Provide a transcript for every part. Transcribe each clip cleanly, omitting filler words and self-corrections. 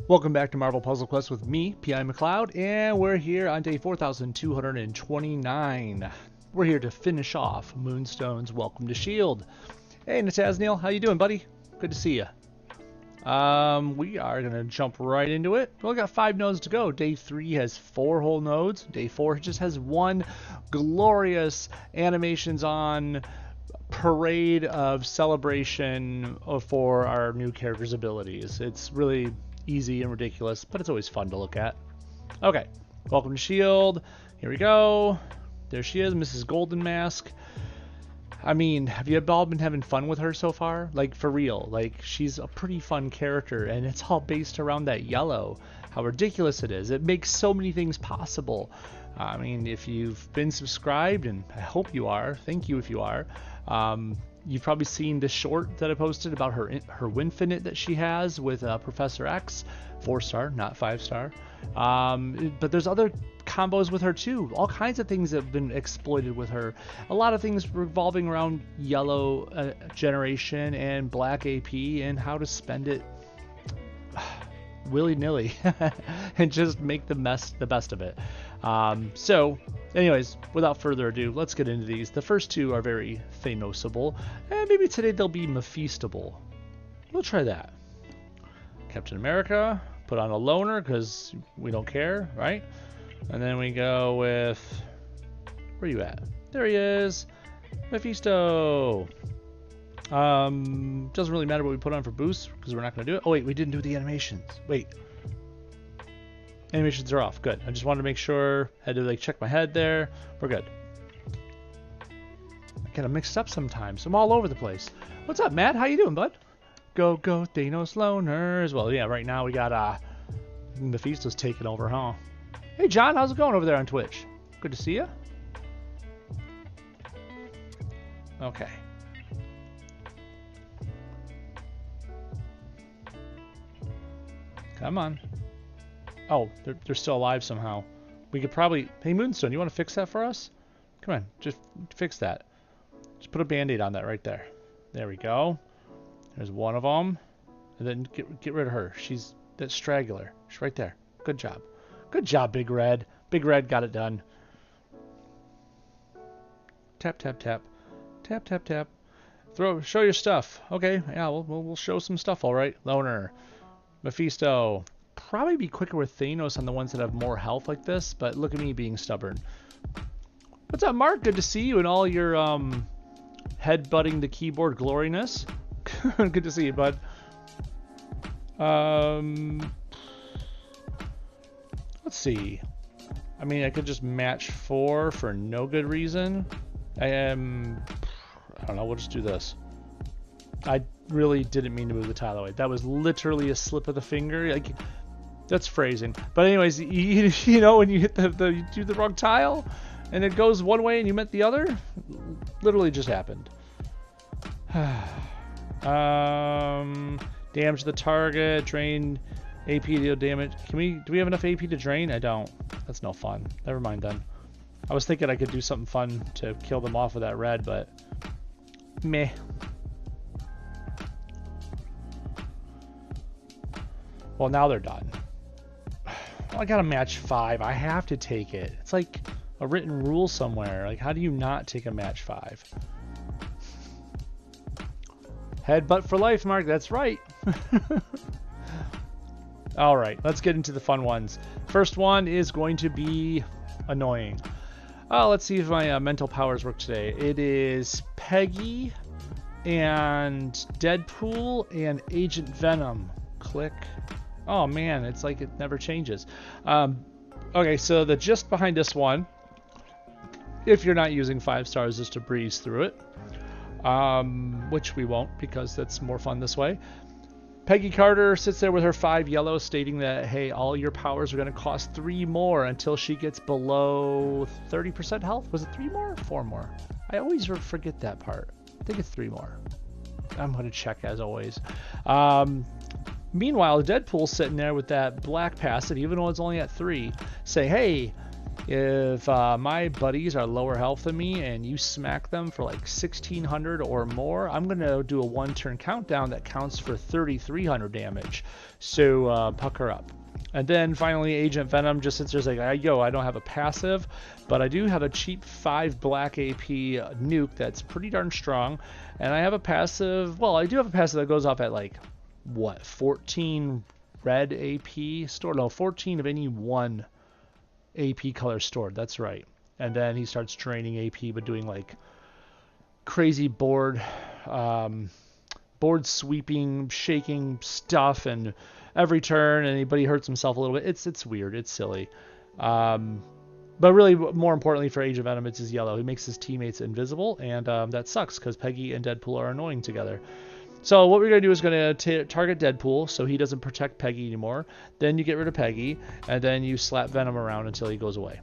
Welcome back to Marvel Puzzle Quest with me, PiMacleod, and we're here on day 4229. We're here to finish off Moonstone's Welcome to S.H.I.E.L.D. Hey, Natasniel, how you doing, buddy? Good to see you. We are going to jump right into it. We only got 5 nodes to go. Day 3 has 4 whole nodes. Day 4 just has 1 glorious animations on parade of celebration for our new character's abilities. It's really easy and ridiculous, but it's always fun to look at. Okay, welcome to S.H.I.E.L.D. Here we go. There she is, Mrs. Golden Mask. I mean, have you all been having fun with her so far? Like, for real. Like, she's a pretty fun character, and it's all based around that yellow. How ridiculous it is. It makes so many things possible. I mean, if you've been subscribed, and I hope you are, thank you if you are, you've probably seen the short that I posted about her Winfinite that she has with Professor X, 4-star, not 5-star. But there's other combos with her too. All kinds of things have been exploited with her. A lot of things revolving around yellow generation and black AP and how to spend it willy-nilly and just make the best of it. So anyways, without further ado, let's get into these. The first 2 are very Thanosable, and maybe today they'll be Mephistable. We'll try that. Captain America, put on a loner because we don't care, right? And then we go with, where are you at? There he is, Mephisto. Doesn't really matter what we put on for boost because we're not going to do it. Oh wait, we didn't do the animations. Wait. Animations are off. Good. I just wanted to make sure. Had to like check my head there. We're good. I get them mixed up sometimes. I'm all over the place. What's up, Matt? How you doing, bud? Go Thanos loners. Well, yeah. Right now we got Mephisto's taking over, huh? Hey, John. How's it going over there on Twitch? Good to see you. Okay. Come on. Oh, they're still alive somehow. We could probably... Hey, Moonstone, you want to fix that for us? Come on, just fix that. Just put a Band-Aid on that right there. There we go. There's one of them. And then get rid of her. She's that straggler. She's right there. Good job. Good job, Big Red. Big Red got it done. Tap, tap, tap. Tap, tap, tap. Show your stuff. Okay, yeah, we'll show some stuff, all right. Loner. Mephisto. Probably be quicker with Thanos on the ones that have more health like this, but look at me being stubborn. What's up, Mark? Good to see you and all your head-butting the keyboard gloriness. Good to see you, bud. Let's see. I mean, I could just match 4 for no good reason. I don't know, we'll just do this. I really didn't mean to move the tile away. That was literally a slip of the finger. Like, that's phrasing. But anyways, you know when you hit you do the wrong tile and it goes one way and you meant the other? Literally just happened. Damage the target, drain AP deal damage. Do we have enough AP to drain? I don't. That's no fun. Never mind then. I was thinking I could do something fun to kill them off with that red, but meh. Well, now they're done. Well, I gotta match 5. I have to take it. It's like a written rule somewhere. Like, how do you not take a match 5? Headbutt for life, Mark. That's right. All right, let's get into the fun ones. First one is going to be annoying. Let's see if my mental powers work today. It is Peggy and Deadpool and Agent Venom. Click. Oh man, it's like it never changes. Okay, so the gist behind this one, if you're not using 5 stars, is to breeze through it, which we won't because that's more fun this way. Peggy Carter sits there with her 5 yellow stating that, hey, all your powers are going to cost 3 more until she gets below 30% health. Was it 3 more or 4 more? I always forget that part. I think it's 3 more. I'm going to check as always. Meanwhile, Deadpool's sitting there with that black passive, even though it's only at 3, say, hey, If my buddies are lower health than me and you smack them for like 1600 or more, I'm going to do a 1-turn countdown that counts for 3300 damage. So pucker up. And then finally Agent Venom just sits there like, yo, I don't have a passive, but I do have a cheap 5 black AP nuke that's pretty darn strong. And I have a passive, well, I do have a passive that goes off at like, what, 14 red AP stored? No, 14 of any one AP color stored, that's right. And then he starts draining AP but doing like crazy board sweeping, shaking stuff, and every turn anybody hurts himself a little bit. It's weird, it's silly. But really, more importantly for Agent Venom, it's his yellow. He makes his teammates invisible, and that sucks because Peggy and Deadpool are annoying together. So what we're going to do is going to target Deadpool so he doesn't protect Peggy anymore. Then you get rid of Peggy, and then you slap Venom around until he goes away.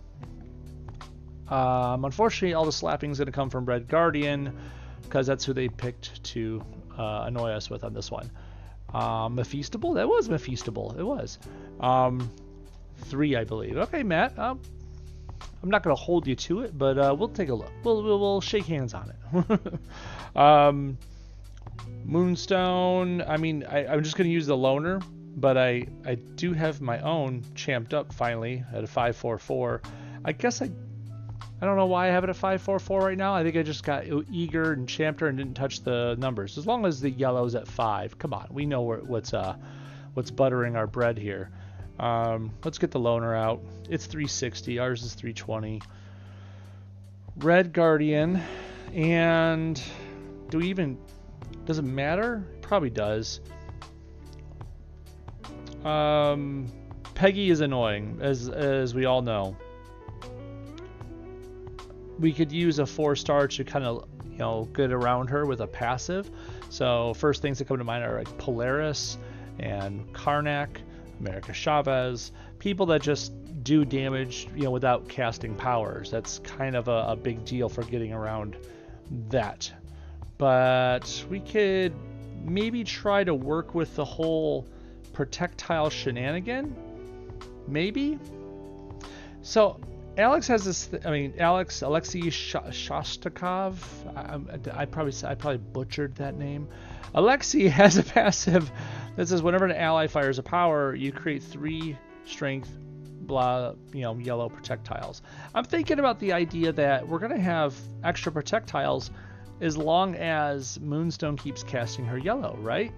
Unfortunately, all the slapping is going to come from Red Guardian because that's who they picked to annoy us with on this one. Mephistable? That was Mephistable. It was. 3, I believe. Okay, Matt. I'm not going to hold you to it, but we'll take a look. We'll shake hands on it. Moonstone, I mean, I'm just going to use the loner, but I do have my own champed up finally at a 544. I guess I don't know why I have it at 544 right now. I think I just got eager and champed her and didn't touch the numbers. As long as the yellow's at 5, come on, we know what's buttering our bread here. Let's get the loner out. It's 360, ours is 320. Red Guardian, and do we even... Does it matter? Probably does. Peggy is annoying, as we all know. We could use a 4-star to kind of, get around her with a passive. So first things that come to mind are like Polaris and Karnak, America Chavez, people that just do damage, without casting powers. That's kind of a big deal for getting around that. But we could maybe try to work with the whole projectile shenanigan. Maybe. So Alex has this. Alexei Shostakov. I probably butchered that name. Alexei has a passive that says whenever an ally fires a power, you create 3 strength, yellow projectiles. I'm thinking about the idea that we're gonna have extra projectiles as long as Moonstone keeps casting her yellow, right?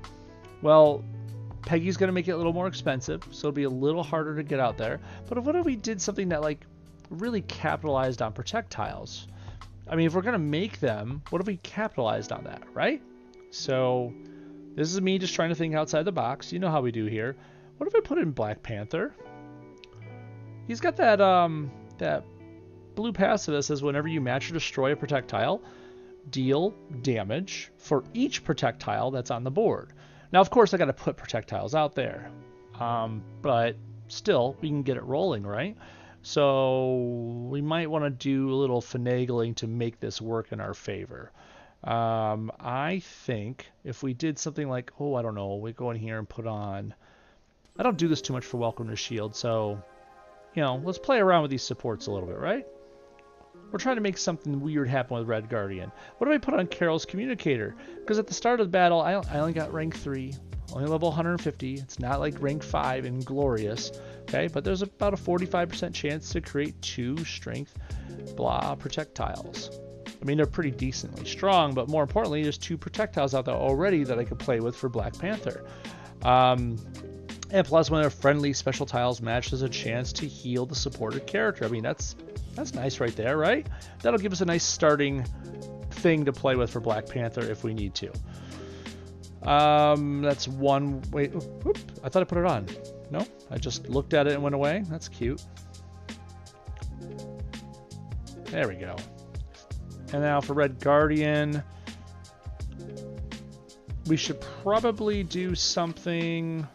Well, Peggy's going to make it a little more expensive, so it'll be a little harder to get out there. But what if we did something that, like, really capitalized on projectiles? I mean, if we're going to make them, what if we capitalized on that, right? So, this is me just trying to think outside the box. You know how we do here. What if I put in Black Panther? He's got that, that blue passive that says whenever you match or destroy a projectile, deal damage for each projectile that's on the board. Now, of course, I got to put projectiles out there, but still, we can get it rolling, right? So we might want to do a little finagling to make this work in our favor. I think if we did something like, I don't know, we go in here and put on... I don't do this too much for Welcome to Shield, so, let's play around with these supports a little bit, right? We're trying to make something weird happen with Red Guardian. What do I put on Carol's Communicator? Because at the start of the battle, I only got rank 3, only level 150. It's not like rank 5 and glorious, okay? But there's about a 45% chance to create 2 strength projectiles. I mean, they're pretty decently strong, but more importantly, there's 2 projectiles out there already that I could play with for Black Panther. And plus, when they're friendly, special tiles match, there's a chance to heal the supported character. I mean, that's nice right there, right? That'll give us a nice starting thing to play with for Black Panther if we need to. That's one... Wait, whoop, I thought I put it on. No, I just looked at it and went away. That's cute. There we go. And now for Red Guardian, we should probably do something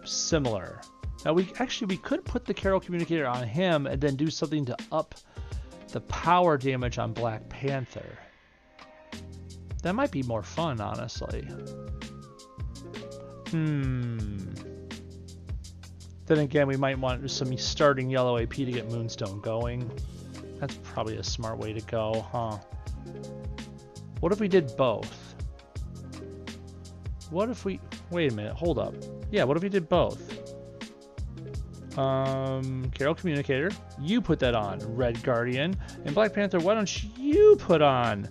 similar. Now we could put the Carol Communicator on him and then do something to up the power damage on Black Panther. That might be more fun, honestly. That Then again, we might want some starting yellow AP to get Moonstone going. That's probably a smart way to go, huh? What if we did both? What if we... Wait a minute, hold up. Yeah, what if we did both? Carol Communicator, you put that on. Red Guardian. And Black Panther, why don't you put on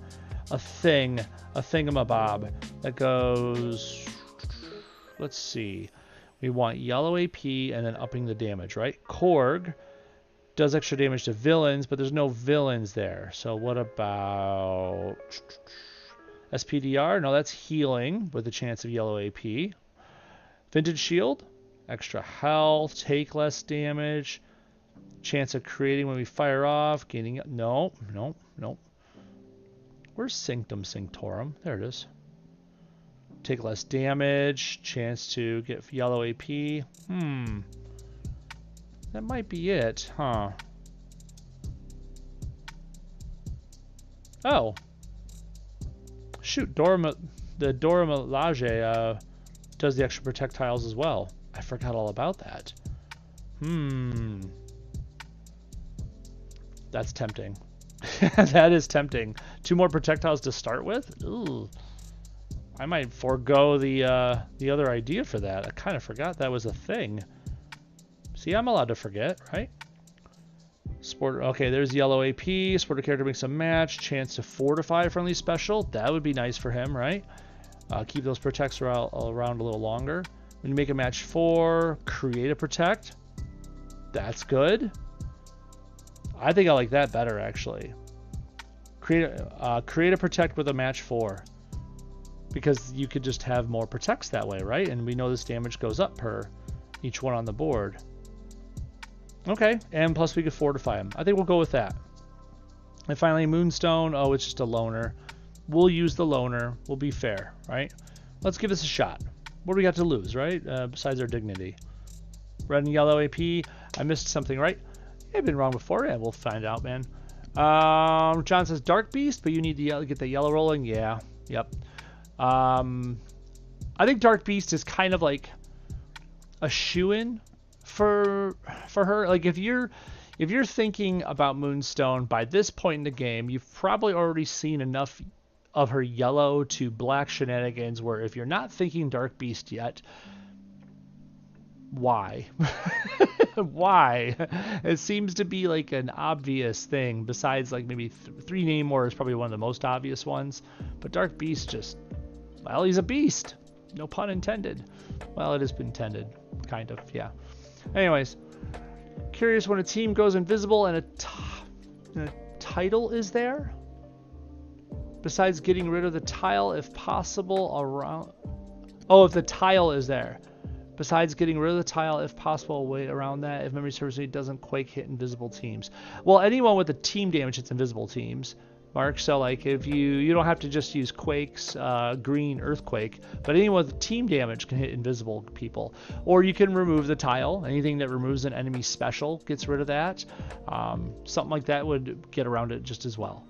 a thingamabob that goes... Let's see. We want yellow AP and then upping the damage, right? Korg does extra damage to villains, but there's no villains there. So what about SPDR? No, that's healing with a chance of yellow AP. Vintage Shield, extra health, take less damage, chance of creating when we fire off, gaining... No. Where's Sanctum Sanctorum? There it is. Take less damage, chance to get yellow AP. That might be it, huh? Oh. Shoot, the Dora Milaje does the extra projectiles as well. I forgot all about that. That's tempting. That is tempting. 2 more projectiles to start with? Ooh. I might forego the other idea for that. I kind of forgot that was a thing. See, I'm allowed to forget, right? Sport. Okay, there's yellow AP. Sporter character makes a match. Chance to fortify a friendly special. That would be nice for him, right? Keep those protects around a little longer. When you make a match 4, create a protect. That's good. I think I like that better, actually. Create a protect with a match 4. Because you could just have more protects that way, right? And we know this damage goes up per each one on the board. Okay, and plus we could fortify him. I think we'll go with that. And finally, Moonstone. Oh, it's just a loner. We'll use the loner. We'll be fair, right? Let's give this a shot. What do we got to lose, right? Besides our dignity. Red and yellow AP. I missed something, right? I've been wrong before. Yeah, we'll find out, man. John says Dark Beast, but you need to get the yellow rolling. Yeah, yep. I think Dark Beast is kind of like a shoo-in for her. Like if you're thinking about Moonstone by this point in the game, you've probably already seen enough of her yellow to black shenanigans where if you're not thinking Dark Beast yet, why? Why? It seems to be like an obvious thing besides like maybe 3 Namor is probably one of the most obvious ones, but Dark Beast just... Well, he's a beast. No pun intended. Well, it has been intended. Kind of, yeah. Anyways. Curious when a team goes invisible and a title is there? Besides getting rid of the tile, if possible, around... Oh, if the tile is there. Besides getting rid of the tile, if possible, wait around that. If memory serves me, doesn't Quake hit invisible teams? Well, anyone with the team damage hits invisible teams. Mark, so like if you don't have to just use Quake's green Earthquake, but anyone with team damage can hit invisible people. Or you can remove the tile. Anything that removes an enemy special gets rid of that. Something like that would get around it just as well.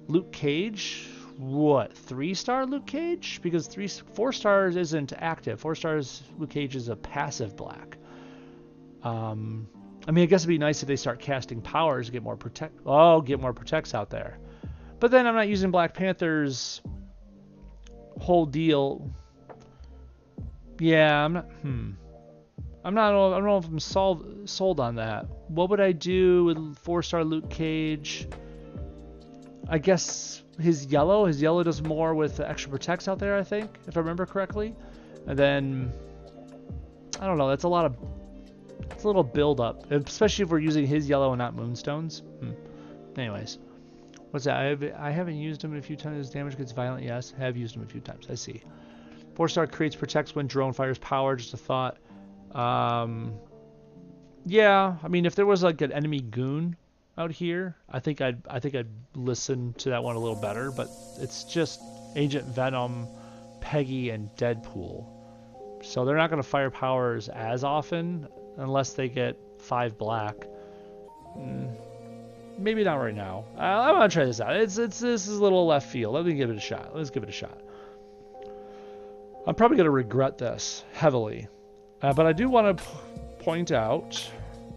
Luke Cage, what, 3-star Luke Cage? Because 4 stars isn't active. 4 stars Luke Cage is a passive black. I mean, I guess it'd be nice if they start casting powers to get more get more protects out there. But then I'm not using Black Panther's whole deal. Yeah, I don't know if I'm sold on that. What would I do with 4-star Luke Cage? I guess his yellow does more with the extra protects out there, I think, if I remember correctly. And then I don't know, it's a little build up, especially if we're using his yellow and not Moonstone's. Anyways. What's that? I haven't used him a few times. His damage gets violent. Yes, I have used him a few times. I see. 4-star creates protects when drone fires power. Just a thought. Yeah, I mean, if there was like an enemy goon out here, I think I'd listen to that one a little better. But it's just Agent Venom, Peggy, and Deadpool, so they're not going to fire powers as often unless they get 5 black. Maybe not right now. I want to try this out. This is a little left field. Let me give it a shot. Let's give it a shot. I'm probably going to regret this heavily. But I do want to point out,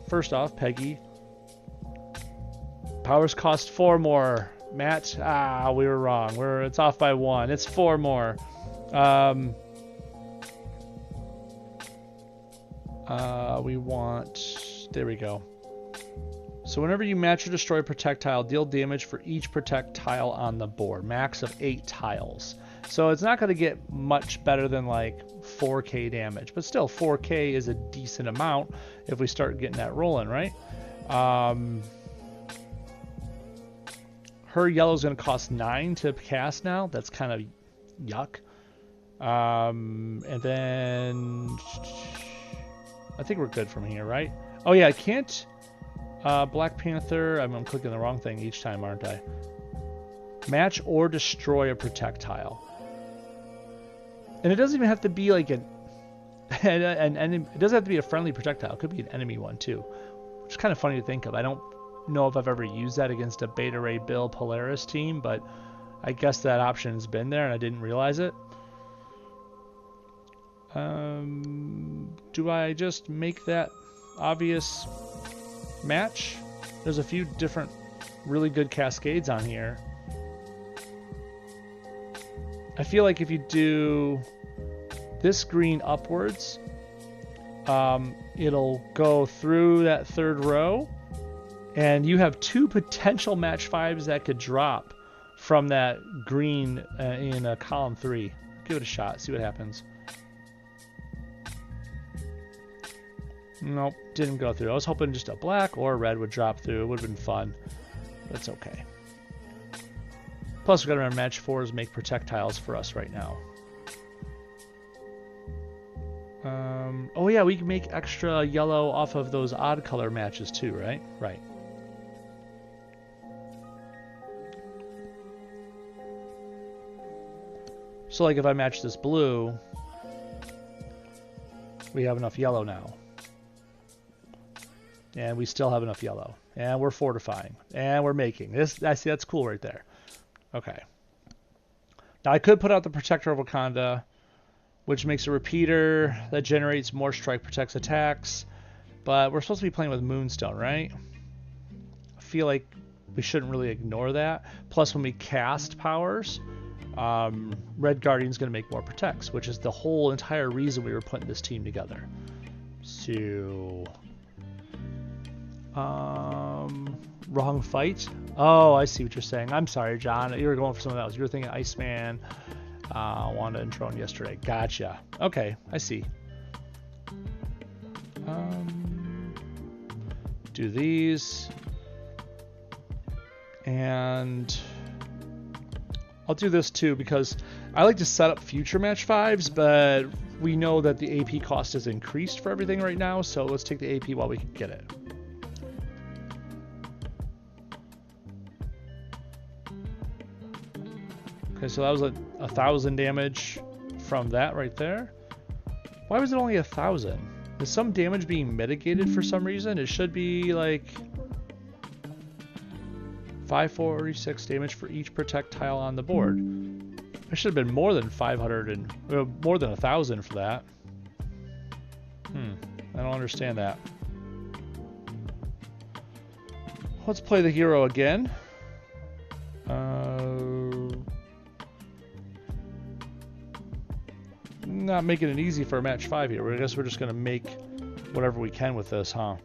first off, Peggy, powers cost 4 more. Matt, we were wrong. It's off by 1. It's 4 more. We want, there we go. So whenever you match or destroy a projectile, deal damage for each projectile on the board. Max of 8 tiles. So it's not going to get much better than like 4k damage, but still 4k is a decent amount if we start getting that rolling, right? Her yellow is going to cost 9 to cast now. That's kind of yuck. And then I think we're good from here, right? Oh yeah, I can't. Black Panther. I'm clicking the wrong thing each time, aren't I? Match or destroy a projectile. And it doesn't even have to be like an enemy. It doesn't have to be a friendly projectile. It could be an enemy one too, which is kind of funny to think of. I don't know if I've ever used that against a Beta Ray Bill Polaris team, but I guess that option's been there and I didn't realize it. Do I just make that obvious match? There's a few different really good cascades on here. I feel like if you do this green upwards, it'll go through that 3rd row, and you have 2 potential match 5s that could drop from that green in column 3. Give it a shot, see what happens. Nope, didn't go through. I was hoping just a black or a red would drop through. It would have been fun, but it's okay. Plus, we've got to remember match 4s make projectiles for us right now. Oh yeah, we can make extra yellow off of those odd color matches too, right? Right. So like if I match this blue, we have enough yellow now. And we still have enough yellow. And we're fortifying. And we're making. This, I see, that's cool right there. Okay. Now I could put out the Protector of Wakanda, which makes a repeater that generates more strike protects attacks. But we're supposed to be playing with Moonstone, right? I feel like we shouldn't really ignore that. Plus when we cast powers, Red Guardian's going to make more protects, which is the whole entire reason we were putting this team together. So... wrong fight? Oh, I see what you're saying. I'm sorry, John. You were going for something else. You were thinking Iceman, Wanda and Tron yesterday. Gotcha. Okay, I see. Do these. And I'll do this too because I like to set up future match 5s, but we know that the AP cost has increased for everything right now, so let's take the AP while we can get it. Okay, so that was 1,000 damage from that right there. Why was it only 1,000? Is some damage being mitigated for some reason? It should be like 546 damage for each projectile on the board. It should have been more than 500 and more than 1,000 for that. I don't understand that. Let's play the hero again. Not making it easy for a match 5 here. I guess we're just going to make whatever we can with this, huh?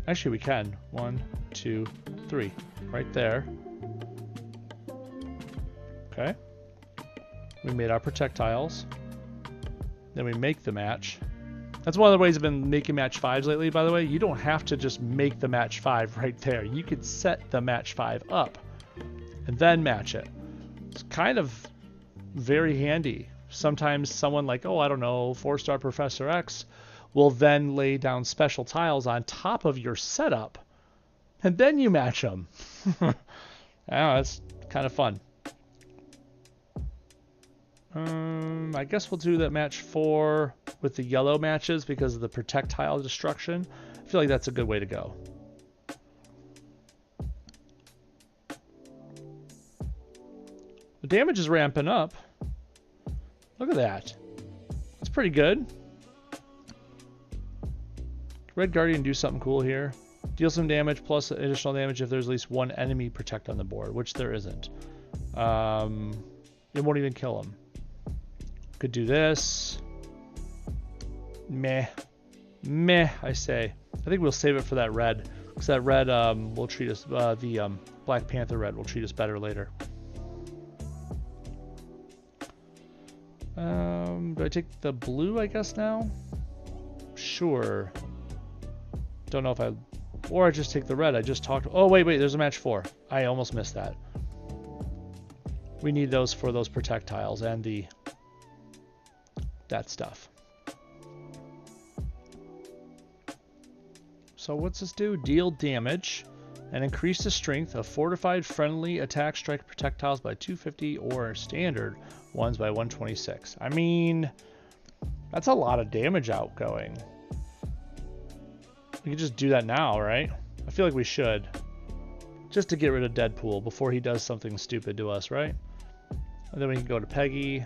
Actually, we can. 1, 2, 3. Right there. Okay. We made our projectiles. Then we make the match. That's one of the ways I've been making match 5s lately, by the way. You don't have to just make the match 5 right there. You could set the match 5 up and then match it. It's kind of very handy. Sometimes someone like, oh, I don't know, 4-star Professor X will then lay down special tiles on top of your setup, and then you match them. Yeah, that's kind of fun. I guess we'll do that match 4 with the yellow matches because of the projectile destruction. I feel like that's a good way to go. The damage is ramping up. Look at that. pretty good. Red Guardian do something cool here. Deal some damage plus additional damage if there's at least one enemy protect on the board, which there isn't. It won't even kill him. Could do this. Meh. Meh, I say. I think we'll save it for that red. Because that red will treat us, the Black Panther red will treat us better later. Do I take the blue, I guess, now? Sure. Don't know if I... Or I just take the red. I just talked... Oh, wait, there's a match 4. I almost missed that. We need those for those projectiles and the... that stuff. So what's this do? Deal damage and increase the strength of fortified friendly attack strike projectiles by 250 or standard ones by 126. I mean, that's a lot of damage outgoing. We can just do that now, right? I feel like we should. Just to get rid of Deadpool before he does something stupid to us, right? And then we can go to Peggy.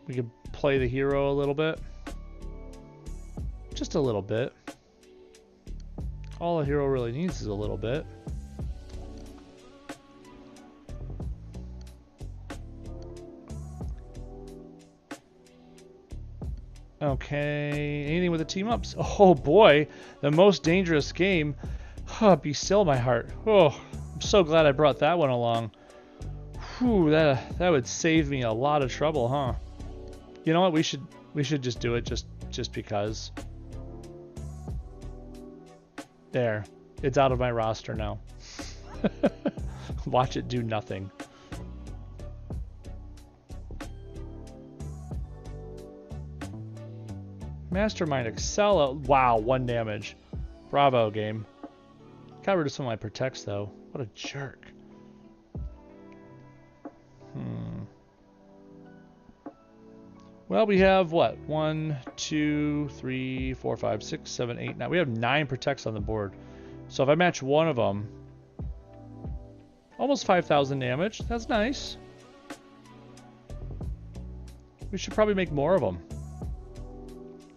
We can play the hero a little bit. Just a little bit. All a hero really needs is a little bit. Okay, anything with the team ups? Oh boy, the most dangerous game. Be still my heart. Oh, I'm so glad I brought that one along. Whew, that would save me a lot of trouble, huh? You know what? We should just do it just because. There, it's out of my roster now. Watch it do nothing. Mastermind Excel. Wow, 1 damage. Bravo, game. Got rid of some of my protects, though. What a jerk. Well, we have what? 1, 2, 3, 4, 5, 6, 7, 8, 9. We have 9 protects on the board. So if I match one of them, almost 5,000 damage. That's nice. We should probably make more of them.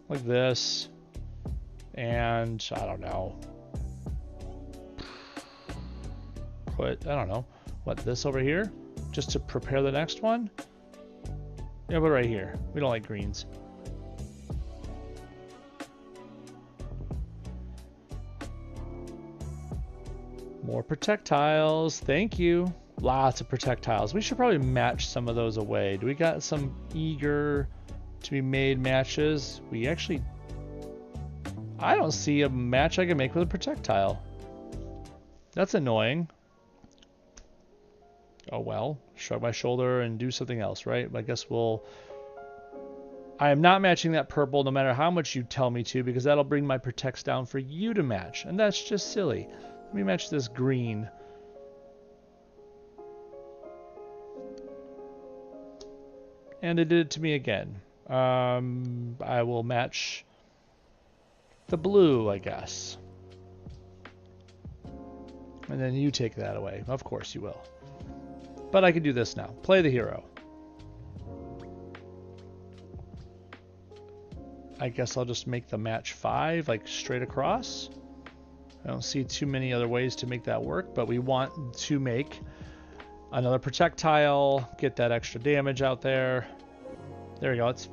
Like this. And I don't know. Put, I don't know. What, this over here? Just to prepare the next one? Yeah, but right here. We don't like greens. More projectiles. Thank you. Lots of projectiles. We should probably match some of those away. Do we got some eager to be made matches? We actually... I don't see a match I can make with a projectile. That's annoying. Oh well, shrug my shoulder and do something else, right? I guess we'll... I am not matching that purple no matter how much you tell me to, because that'll bring my protects down for you to match, and that's just silly. Let me match this green. And it did it to me again. I will match the blue, I guess. And then you take that away. Of course you will. But I can do this now. Play the hero. I guess I'll just make the match 5, like straight across. I don't see too many other ways to make that work, but we want to make another projectile, get that extra damage out there. There we go. It's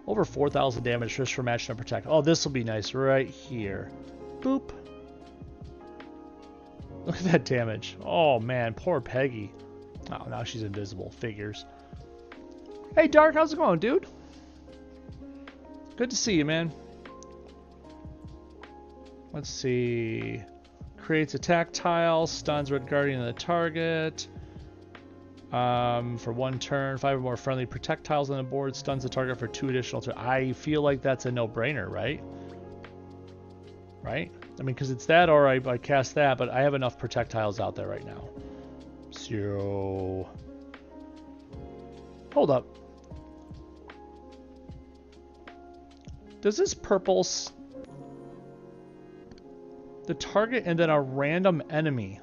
over 4,000 damage just for matching a protect. Oh, this will be nice right here. Boop. Look at that damage. Oh man, poor Peggy. Oh, now she's invisible. Figures. Hey Dark, how's it going, dude? Good to see you, man. Let's see. Creates attack tile, stuns Red Guardian of the target. For 1 turn, 5 or more friendly projectiles on the board, stuns the target for 2 additional turns. I feel like that's a no-brainer, right? Right? I mean, because it's that or I cast that, but I have enough projectiles out there right now. So... Hold up. Does this purple... The target and then a random enemy.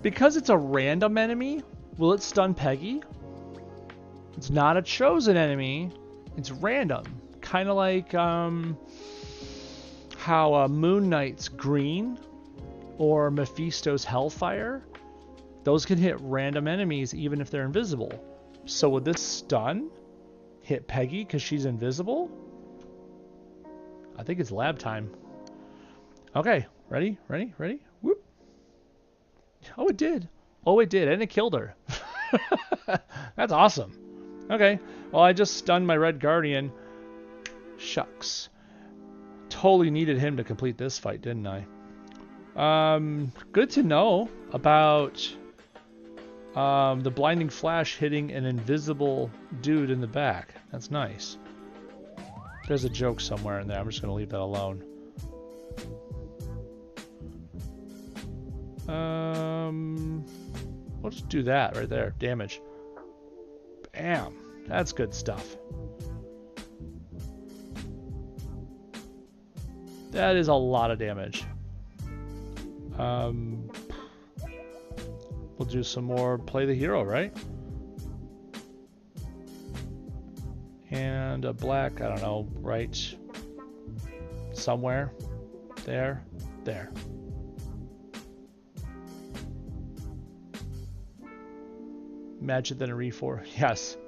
Because it's a random enemy, will it stun Peggy? It's not a chosen enemy. It's random. Kind of like how Moon Knight's green or Mephisto's Hellfire. Those can hit random enemies even if they're invisible. So would this stun hit Peggy because she's invisible? I think it's lab time. Okay, ready? Whoop. Oh, it did. And it killed her. That's awesome. Okay, well, I just stunned my Red Guardian. Shucks. Totally needed him to complete this fight, didn't I? Good to know about the blinding flash hitting an invisible dude in the back. That's nice. There's a joke somewhere in there. I'm just going to leave that alone. We'll just do that right there. Damage. Bam. That's good stuff. That is a lot of damage. We'll do some more play the hero, right? And a black, I don't know, right somewhere. There. Magic then a re4. Yes.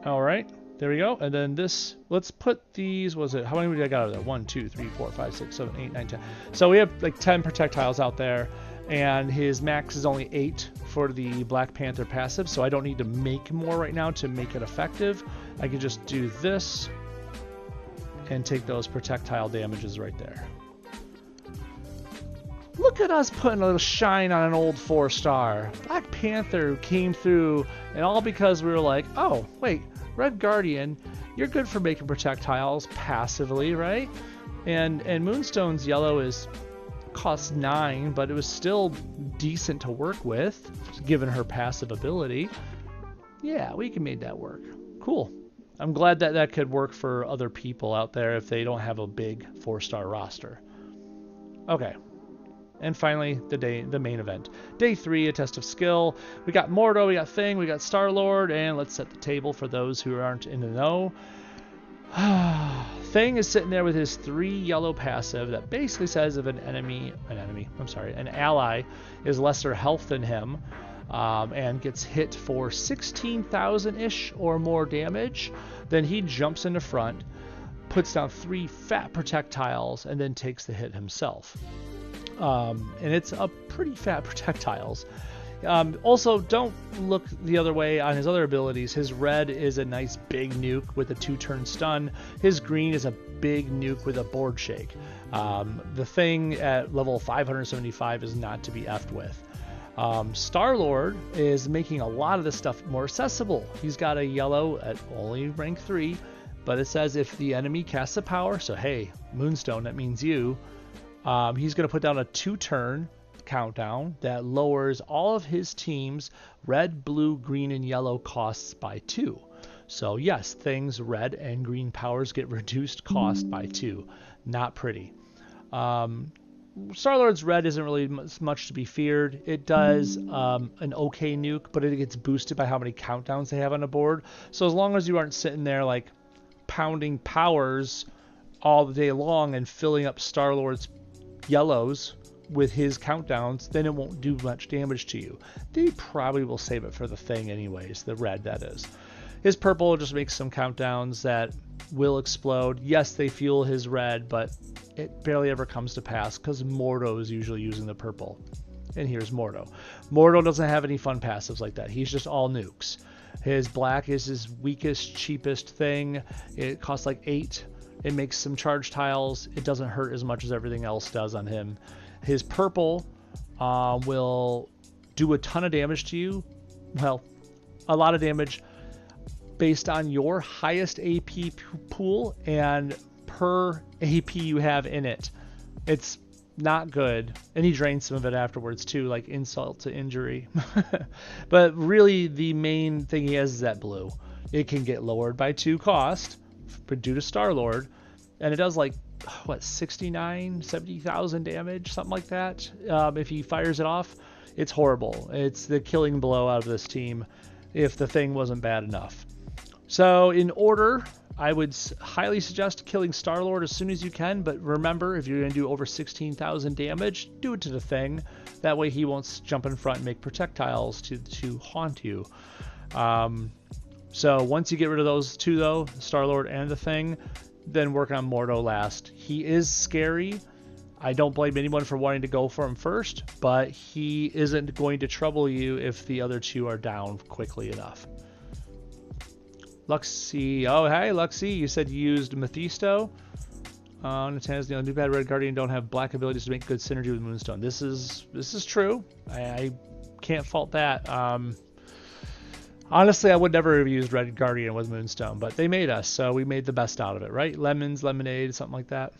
Alright. There we go. And then this, let's put these, how many did I got out of there? 1, 2, 3, 4, 5, 6, 7, 8, 9, 10. So we have like 10 projectiles out there, and his max is only 8 for the Black Panther passive, so I don't need to make more right now to make it effective. I can just do this and take those projectile damages right there. Look at us putting a little shine on an old 4-star. Black Panther came through, and all because we were like, oh, wait, Red Guardian, you're good for making projectiles passively, right? And Moonstone's yellow costs 9, but it was still decent to work with, given her passive ability. Yeah, we can make that work. Cool. I'm glad that that could work for other people out there if they don't have a big 4-star roster. Okay. And finally, the main event. Day 3, a test of skill. We got Mordo, we got Thing, we got Star-Lord, and let's set the table for those who aren't in the know. Thing is sitting there with his 3 yellow passive that basically says if an ally is lesser health than him and gets hit for 16,000-ish or more damage, then he jumps into front, puts down 3 fat projectiles, and then takes the hit himself. And it's a pretty fat projectiles. Also, don't look the other way on his other abilities. His red is a nice big nuke with a 2-turn stun. His green is a big nuke with a board shake. The Thing at level 575 is not to be effed with. Star-Lord is making a lot of this stuff more accessible. He's got a yellow at only rank 3, but it says if the enemy casts a power, so hey, Moonstone, that means you, he's going to put down a 2-turn countdown that lowers all of his team's red, blue, green, and yellow costs by 2. So yes, Thing's red and green powers get reduced cost by 2. Not pretty. Star-Lord's red isn't really much to be feared. It does an okay nuke, but it gets boosted by how many countdowns they have on the board. So as long as you aren't sitting there like pounding powers all the day long and filling up Star-Lord's yellows with his countdowns, then it won't do much damage to you. They probably will save it for the Thing anyways, the red that is. His purple just makes some countdowns that will explode. Yes, they fuel his red, but it barely ever comes to pass because Mordo is usually using the purple. And here's Mordo. Mordo doesn't have any fun passives like that. He's just all nukes. His black is his weakest, cheapest thing. It costs like 8. It makes some charge tiles. It doesn't hurt as much as everything else does on him. His purple will do a ton of damage to you. Well, a lot of damage based on your highest AP pool and per AP you have in it. It's not good. And he drains some of it afterwards too, like insult to injury. But really the main thing he has is that blue. It can get lowered by 2 cost due to Star-Lord, and it does like what, 70,000 damage, something like that. If he fires it off, it's horrible. It's the killing blow out of this team. if the thing wasn't bad enough. So in order, I would highly suggest killing Star-Lord as soon as you can, but remember, if you're going to do over 16,000 damage, do it to the thing. That way he won't jump in front and make projectiles to haunt you. So once you get rid of those two, though, Star-Lord and the thing, then work on Mordo last. He is scary. I don't blame anyone for wanting to go for him first, but he isn't going to trouble you if the other two are down quickly enough. Luxie, oh hey Luxie, you said you used Mephisto. Natan's new bad Red Guardian don't have black abilities to make good synergy with Moonstone. This is true. I can't fault that. Honestly, I would never have used Red Guardian with Moonstone, but they made us, so we made the best out of it, right? Lemons, lemonade, something like that.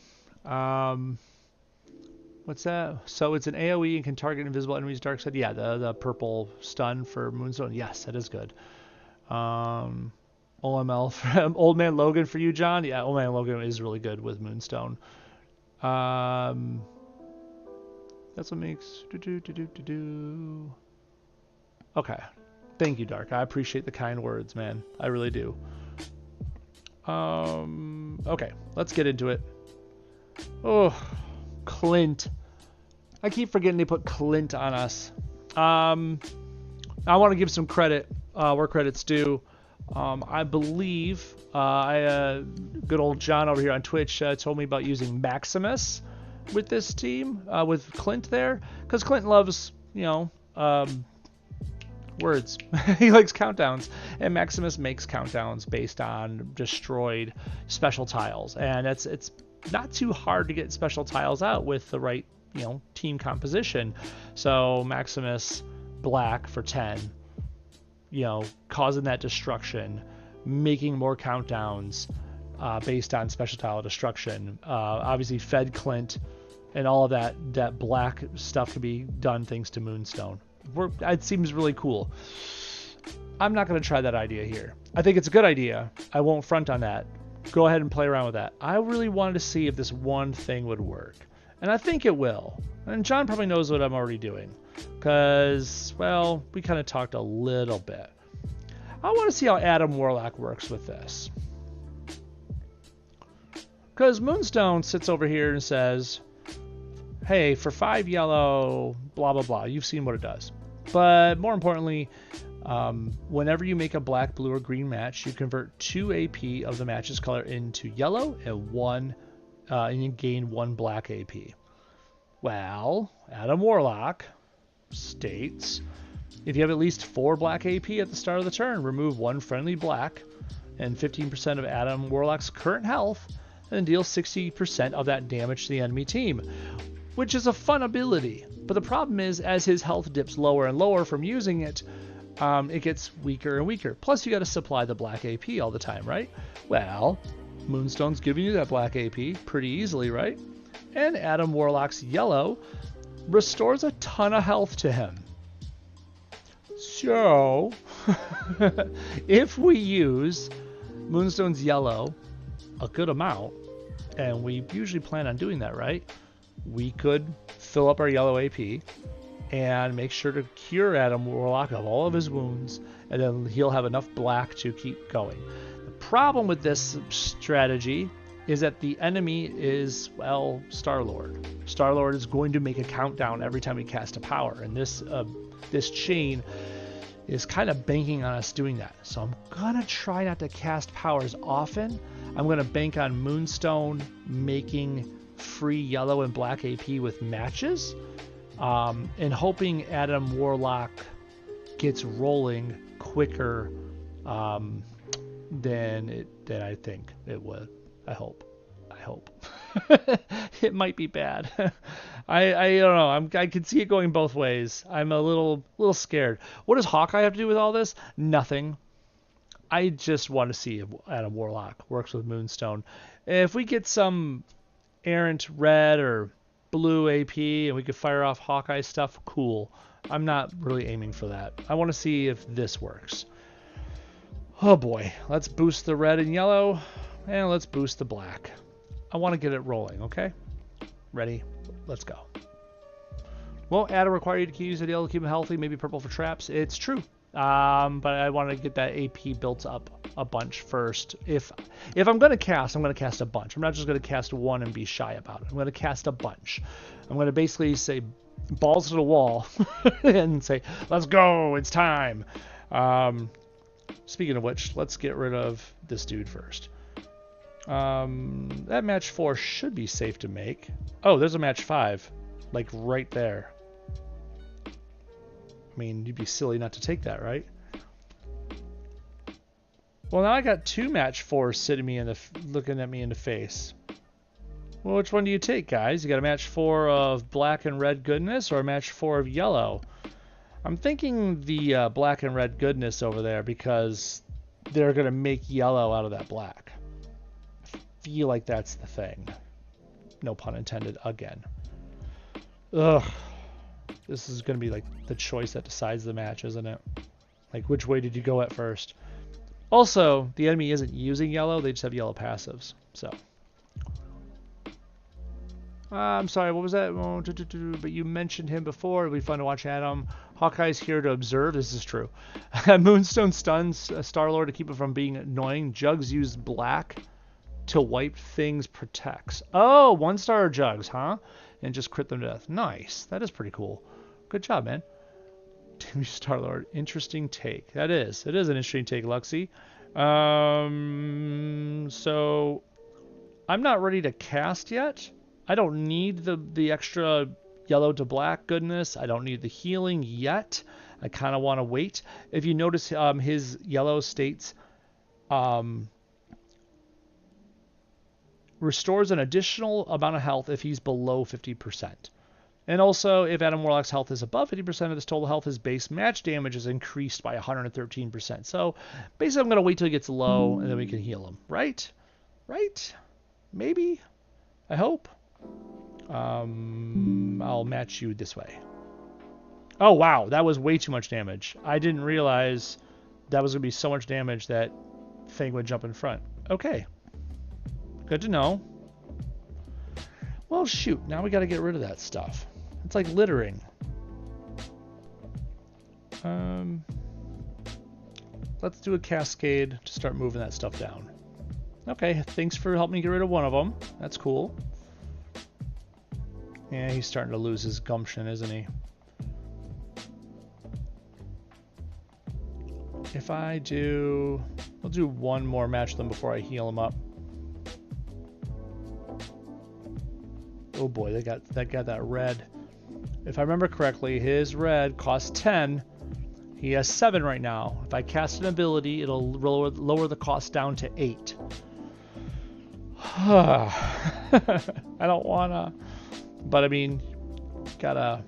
What's that? So it's an AoE and can target invisible enemies dark side. Yeah, the purple stun for Moonstone. Yes, that is good. OML from Old Man Logan for you, John. Yeah, Old Man Logan is really good with Moonstone. That's what makes Okay. Thank you, Dark. I appreciate the kind words, man. I really do. Okay, let's get into it. Oh, Clint. I keep forgetting they put Clint on us. I want to give some credit where credit's due. I believe good old John over here on Twitch told me about using Maximus with this team, with Clint there, because Clint loves, you know, words. He likes countdowns, and Maximus makes countdowns based on destroyed special tiles, and it's not too hard to get special tiles out with the right, you know, team composition. So Maximus black for 10. You know, causing that destruction, making more countdowns based on special tile destruction. Obviously fed Clint, and all of that black stuff could be done thanks to Moonstone. It seems really cool. I'm not going to try that idea here. I think it's a good idea. I won't front on that. Go ahead and play around with that. I really wanted to see if this one thing would work, and I think it will. And John probably knows what I'm already doing, because, well, we kind of talked a little bit. I want to see how Adam Warlock works with this. Because Moonstone sits over here and says, hey, for 5 yellow, blah, blah, blah. You've seen what it does. But more importantly, whenever you make a black, blue, or green match, you convert 2 AP of the match's color into yellow and you gain 1 black AP. Well, Adam Warlock states, if you have at least 4 black AP at the start of the turn, remove 1 friendly black and 15% of Adam Warlock's current health, and deal 60% of that damage to the enemy team, which is a fun ability. But the problem is, as his health dips lower and lower from using it, it gets weaker and weaker. Plus, you got to supply the black AP all the time, right? Well, Moonstone's giving you that black AP pretty easily, right? And Adam Warlock's yellow restores a ton of health to him. So, if we use Moonstone's yellow a good amount, and we usually plan on doing that, right? We could fill up our yellow AP and make sure to cure Adam Warlock of all of his wounds, and then he'll have enough black to keep going. The problem with this strategy is that the enemy is, well, Star-Lord. Star-Lord is going to make a countdown every time we cast a power, and this chain is kind of banking on us doing that. So I'm gonna try not to cast powers often. I'm gonna bank on Moonstone making free yellow and black AP with matches, and hoping Adam Warlock gets rolling quicker than I think it would. I hope. It might be bad. I don't know. I can see it going both ways. I'm a little scared. What does Hawkeye have to do with all this? Nothing. I just want to see if Adam Warlock works with Moonstone. If we get some errant red or blue AP and we could fire off Hawkeye stuff, cool. I'm not really aiming for that. I want to see if this works. Oh boy. Let's boost the red and yellow, and let's boost the black. I want to get it rolling, okay? Ready? Let's go. Well, Adam require you to use the yellow to keep him healthy, maybe purple for traps. It's true. But I want to get that AP built up a bunch first. If I'm going to cast, I'm going to cast a bunch. I'm not just going to cast one and be shy about it. I'm going to cast a bunch. I'm going to basically say balls to the wall and say, let's go, it's time. Speaking of which, let's get rid of this dude first. That match 4 should be safe to make. Oh, there's a match 5, like right there. I mean, you'd be silly not to take that, right? Well, now I got 2 match 4s sitting me in the looking at me in the face. Well, which one do you take, guys? You got a match 4 of black and red goodness or a match 4 of yellow? I'm thinking the black and red goodness over there because they're going to make yellow out of that black. I feel like that's the thing. No pun intended again. Ugh. This is going to be like the choice that decides the match, isn't it? Like, which way did you go at first? Also, the enemy isn't using yellow. They just have yellow passives. So. I'm sorry, what was that? Oh, but you mentioned him before. It'll be fun to watch Adam. Hawkeye's here to observe. This is true. Moonstone stuns Star-Lord to keep it from being annoying. Jugs used black to wipe things protects. Oh, 1-star Jugs, huh? And just crit them to death. Nice. That is pretty cool. Good job, man. Star-Lord. Interesting take. That is. It is an interesting take, Luxie. So I'm not ready to cast yet. I don't need the extra yellow to black goodness. I don't need the healing yet. I kind of want to wait. If you notice, his yellow states restores an additional amount of health if he's below 50%. And also, if Adam Warlock's health is above 50% of his total health, his base match damage is increased by 113%. So basically, I'm going to wait till he gets low, and then we can heal him. Right? Right? Maybe? I hope. I'll match you this way. Oh, wow. That was way too much damage. I didn't realize that was going to be so much damage that thing would jump in front. Okay. Good to know. Well, shoot. Now we got to get rid of that stuff. It's like littering. Let's do a cascade to start moving that stuff down. Okay, thanks for helping me get rid of one of them. That's cool. Yeah, he's starting to lose his gumption, isn't he? If I do... I'll do one more match them before I heal him up. Oh boy, they got that red. If I remember correctly, his red costs 10. He has 7 right now. If I cast an ability, it'll lower the cost down to 8. I don't wanna, but I mean, gotta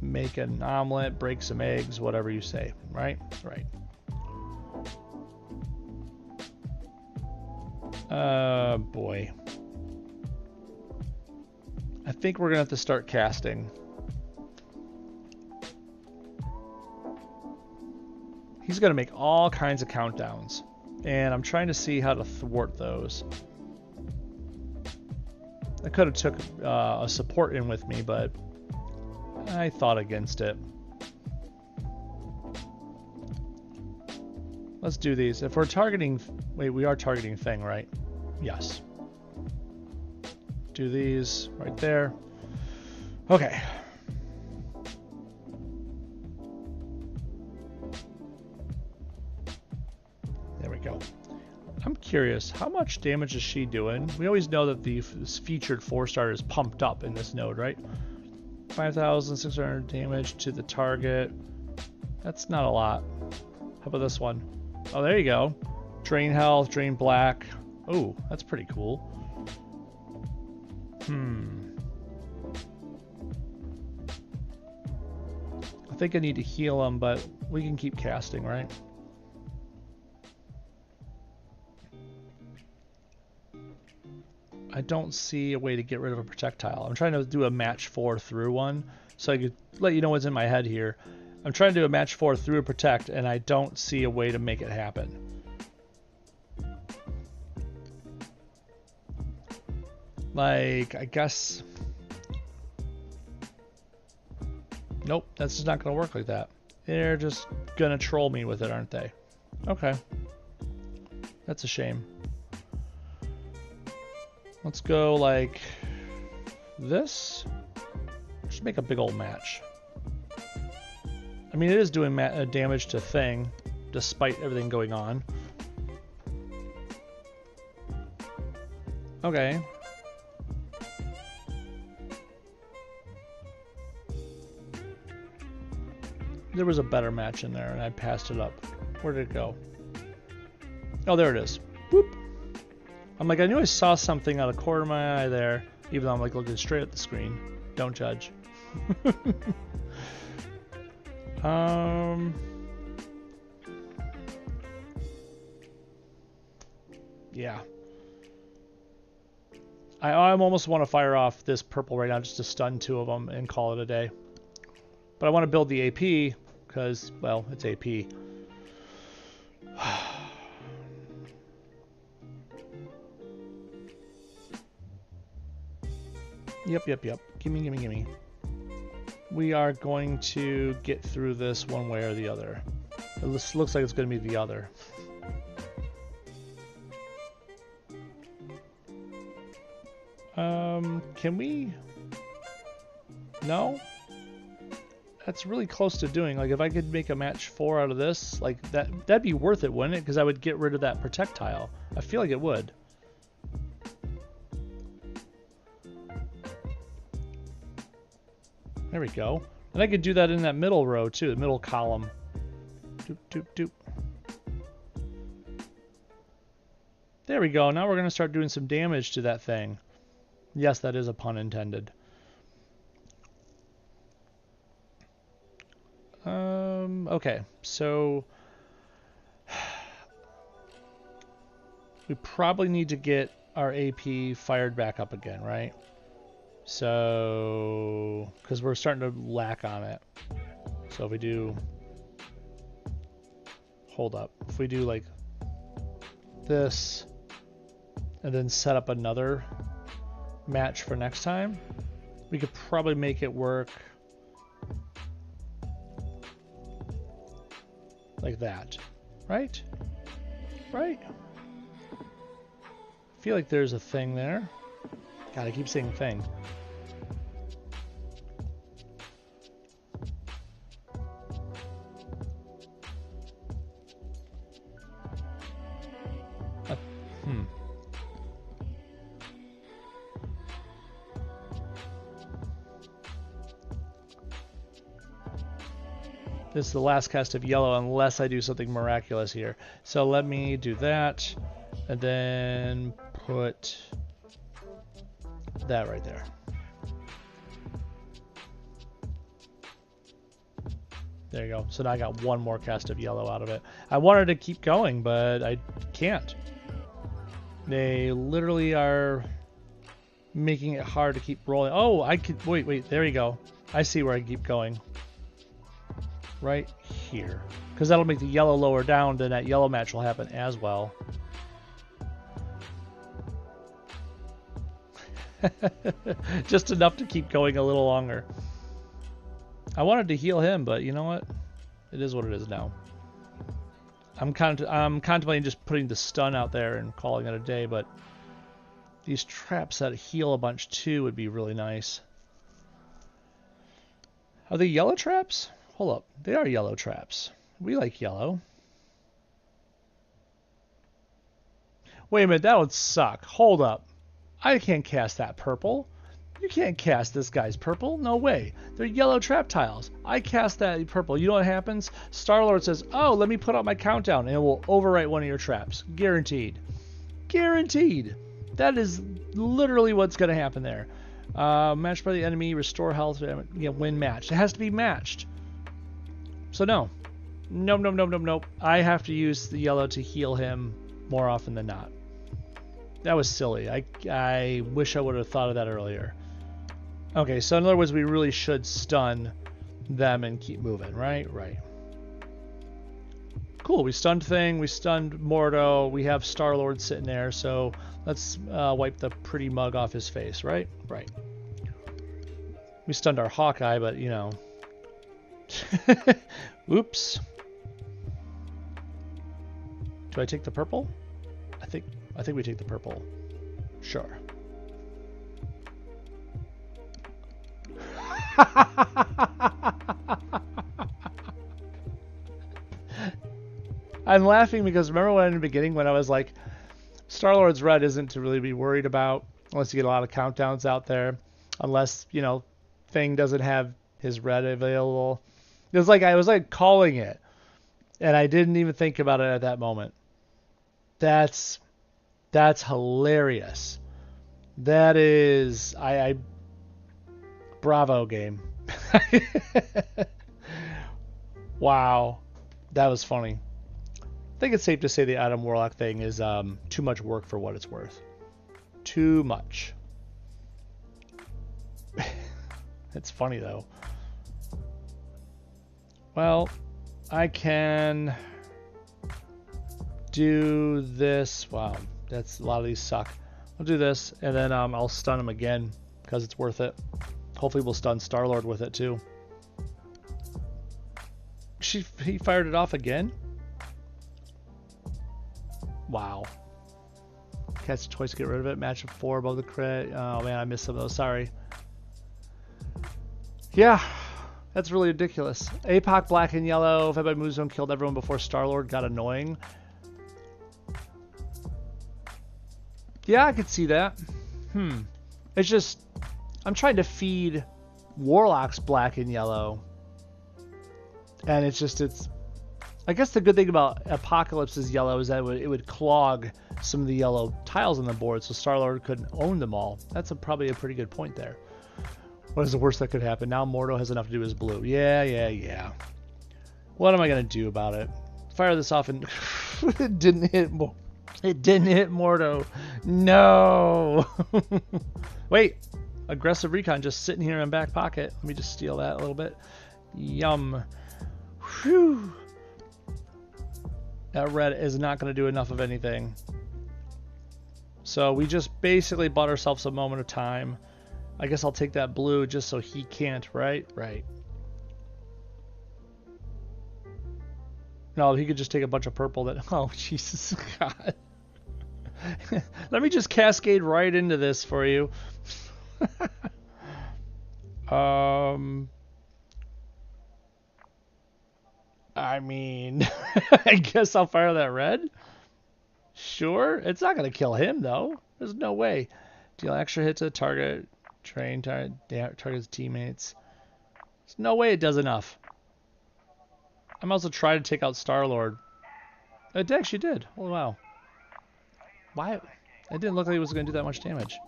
make an omelet, break some eggs, whatever you say, right? Right. Boy. I think we're gonna have to start casting. He's gonna make all kinds of countdowns, and I'm trying to see how to thwart those. I could have took a support in with me, but I thought against it. Let's do these. If we're targeting... Wait, we are targeting thing, right? Yes. Do these right there. Okay. There we go. I'm curious, how much damage is she doing? We always know that the featured 4-star is pumped up in this node, right? 5,600 damage to the target. That's not a lot. How about this one? Oh, there you go. Drain health, drain black. Oh, that's pretty cool. I think I need to heal him, but we can keep casting, right? I don't see a way to get rid of a projectile. I'm trying to do a match 4 through one, so I could let you know what's in my head here. I'm trying to do a match 4 through a protect, and I don't see a way to make it happen. Like, I guess... Nope, that's just not going to work like that. They're just gonna troll me with it, aren't they? Okay. That's a shame. Let's go like this. Just make a big old match. I mean, it is doing damage to Thing, despite everything going on. Okay. There was a better match in there, and I passed it up. Where did it go? Oh, there it is. Boop. I'm like, I knew I saw something out of the corner of my eye there, even though I'm like looking straight at the screen. Don't judge. Yeah. I almost want to fire off this purple right now just to stun 2 of them and call it a day. But I want to build the AP because, well, it's AP. Yep. Gimme. We are going to get through this one way or the other. It looks like it's going to be the other. Can we? No? That's really close to doing. Like, if I could make a match 4 out of this, like, that'd be worth it, wouldn't it? Because I would get rid of that protect tile. I feel like it would. There we go. And I could do that in that middle row, too, the middle column. Doop. There we go. Now we're going to start doing some damage to that thing. Yes, that is a pun intended. Okay, so we probably need to get our AP fired back up again, right? So, because we're starting to lack on it. So if we do, hold up, if we do like this and then set up another match for next time, we could probably make it work like that, right? I feel like there's a thing there. God, I keep saying thing. This is the last cast of yellow unless I do something miraculous here. So let me do that and then put that right there. There you go. So now I got 1 more cast of yellow out of it. I wanted to keep going, but I can't. They literally are making it hard to keep rolling. Oh, I could... Wait. There you go. I see where I keep going. Right here. Because that'll make the yellow lower down, then that yellow match will happen as well. Just enough to keep going a little longer. I wanted to heal him, but you know what? It is what it is now. I'm contemplating just putting the stun out there and calling it a day, but these traps that heal a bunch too would be really nice. Are they yellow traps? Hold up. They are yellow traps. We like yellow. Wait a minute, that would suck. Hold up. I can't cast that purple. You can't cast this guy's purple. No way. They're yellow trap tiles. I cast that purple. You know what happens? Star-Lord says, oh, let me put out my countdown, and it will overwrite one of your traps. Guaranteed. Guaranteed. That is literally what's going to happen there. Matched by the enemy, restore health, win match. It has to be matched. So no. Nope. I have to use the yellow to heal him more often than not. That was silly. I wish I would have thought of that earlier. Okay, so in other words, we really should stun them and keep moving, right? Right. Cool, we stunned Thing, we stunned Mordo, we have Star-Lord sitting there, so let's wipe the pretty mug off his face, right? Right. We stunned our Hawkeye, but, you know... Oops. Do I take the purple? I think we take the purple. Sure. I'm laughing because remember when in the beginning when I was like, Star-Lord's red isn't to really be worried about unless you get a lot of countdowns out there, unless, you know, Thing doesn't have his red available. It was like I was like calling it, and I didn't even think about it at that moment. That's hilarious. That is I bravo game. Wow, that was funny. I think it's safe to say the Adam Warlock thing is too much work for what it's worth. Too much. It's funny though. Well, I can do this. Wow, that's a lot of these suck. I'll do this, and then I'll stun him again because it's worth it. Hopefully we'll stun Star-Lord with it too. He fired it off again? Wow. Catch a choice to get rid of it. Match of 4 above the crit. Oh man, I missed some of those. Sorry. Yeah, that's really ridiculous. APOC black and yellow. Fed by Moonstone killed everyone before Star-Lord got annoying. Yeah, I could see that. It's just, I'm trying to feed Warlocks black and yellow. And it's just, I guess the good thing about Apocalypse's yellow is that it would clog some of the yellow tiles on the board so Star-Lord couldn't own them all. That's probably a pretty good point there. What is the worst that could happen? Now Mordo has enough to do his blue. Yeah. What am I going to do about it? Fire this off and it didn't hit Mordo. No. Wait. Aggressive recon just sitting here in back pocket. Let me just steal that a little bit. Yum. Whew. That red is not going to do enough of anything. So we just basically bought ourselves a moment of time. I guess I'll take that blue just so he can't, right? Right. No, he could just take a bunch of purple that... Oh, Jesus God. Let me just cascade right into this for you. I mean, I guess I'll fire that red. Sure. It's not going to kill him, though. There's no way. Deal extra hit to the target. Train target's teammates. There's no way it does enough. I might also try to take out Star-Lord. It actually did. Oh, wow. Why? It didn't look like it was going to do that much damage.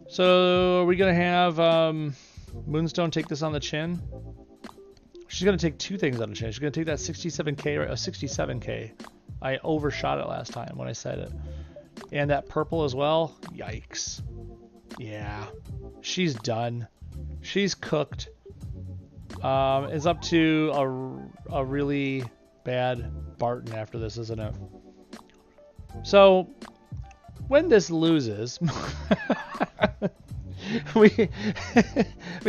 So, are we going to have Moonstone take this on the chin? She's going to take 2 things on the chin. She's going to take that 67k, or 67k. I overshot it last time when I said it. And that purple as well. Yikes. Yeah. She's done. She's cooked. It's up to a really bad Barton after this, isn't it? So, when this loses, we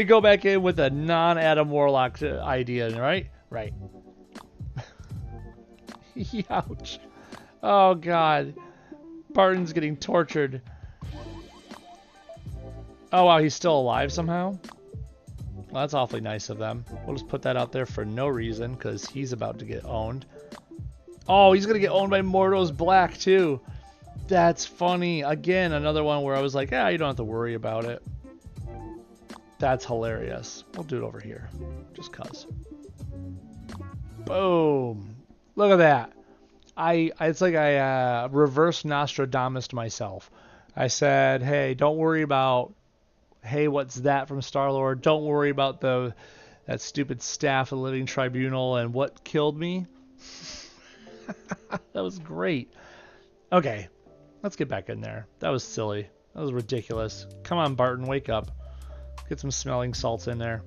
go back in with a non-Adam Warlock idea, right? Right. Ouch. Oh, God. Barton's getting tortured. Oh, wow, he's still alive somehow? Well, that's awfully nice of them. We'll just put that out there for no reason, because he's about to get owned. Oh, he's going to get owned by Mordo's Black, too. That's funny. Again, another one where I was like, yeah, you don't have to worry about it. That's hilarious. We'll do it over here. Just cuz. Boom. Look at that. It's like I reverse Nostradamus myself. I said, hey, don't worry about, hey, what's that from Star-Lord? Don't worry about that stupid staff of the Living Tribunal and what killed me. That was great. Okay, let's get back in there. That was silly. That was ridiculous. Come on, Barton, wake up. Get some smelling salts in there.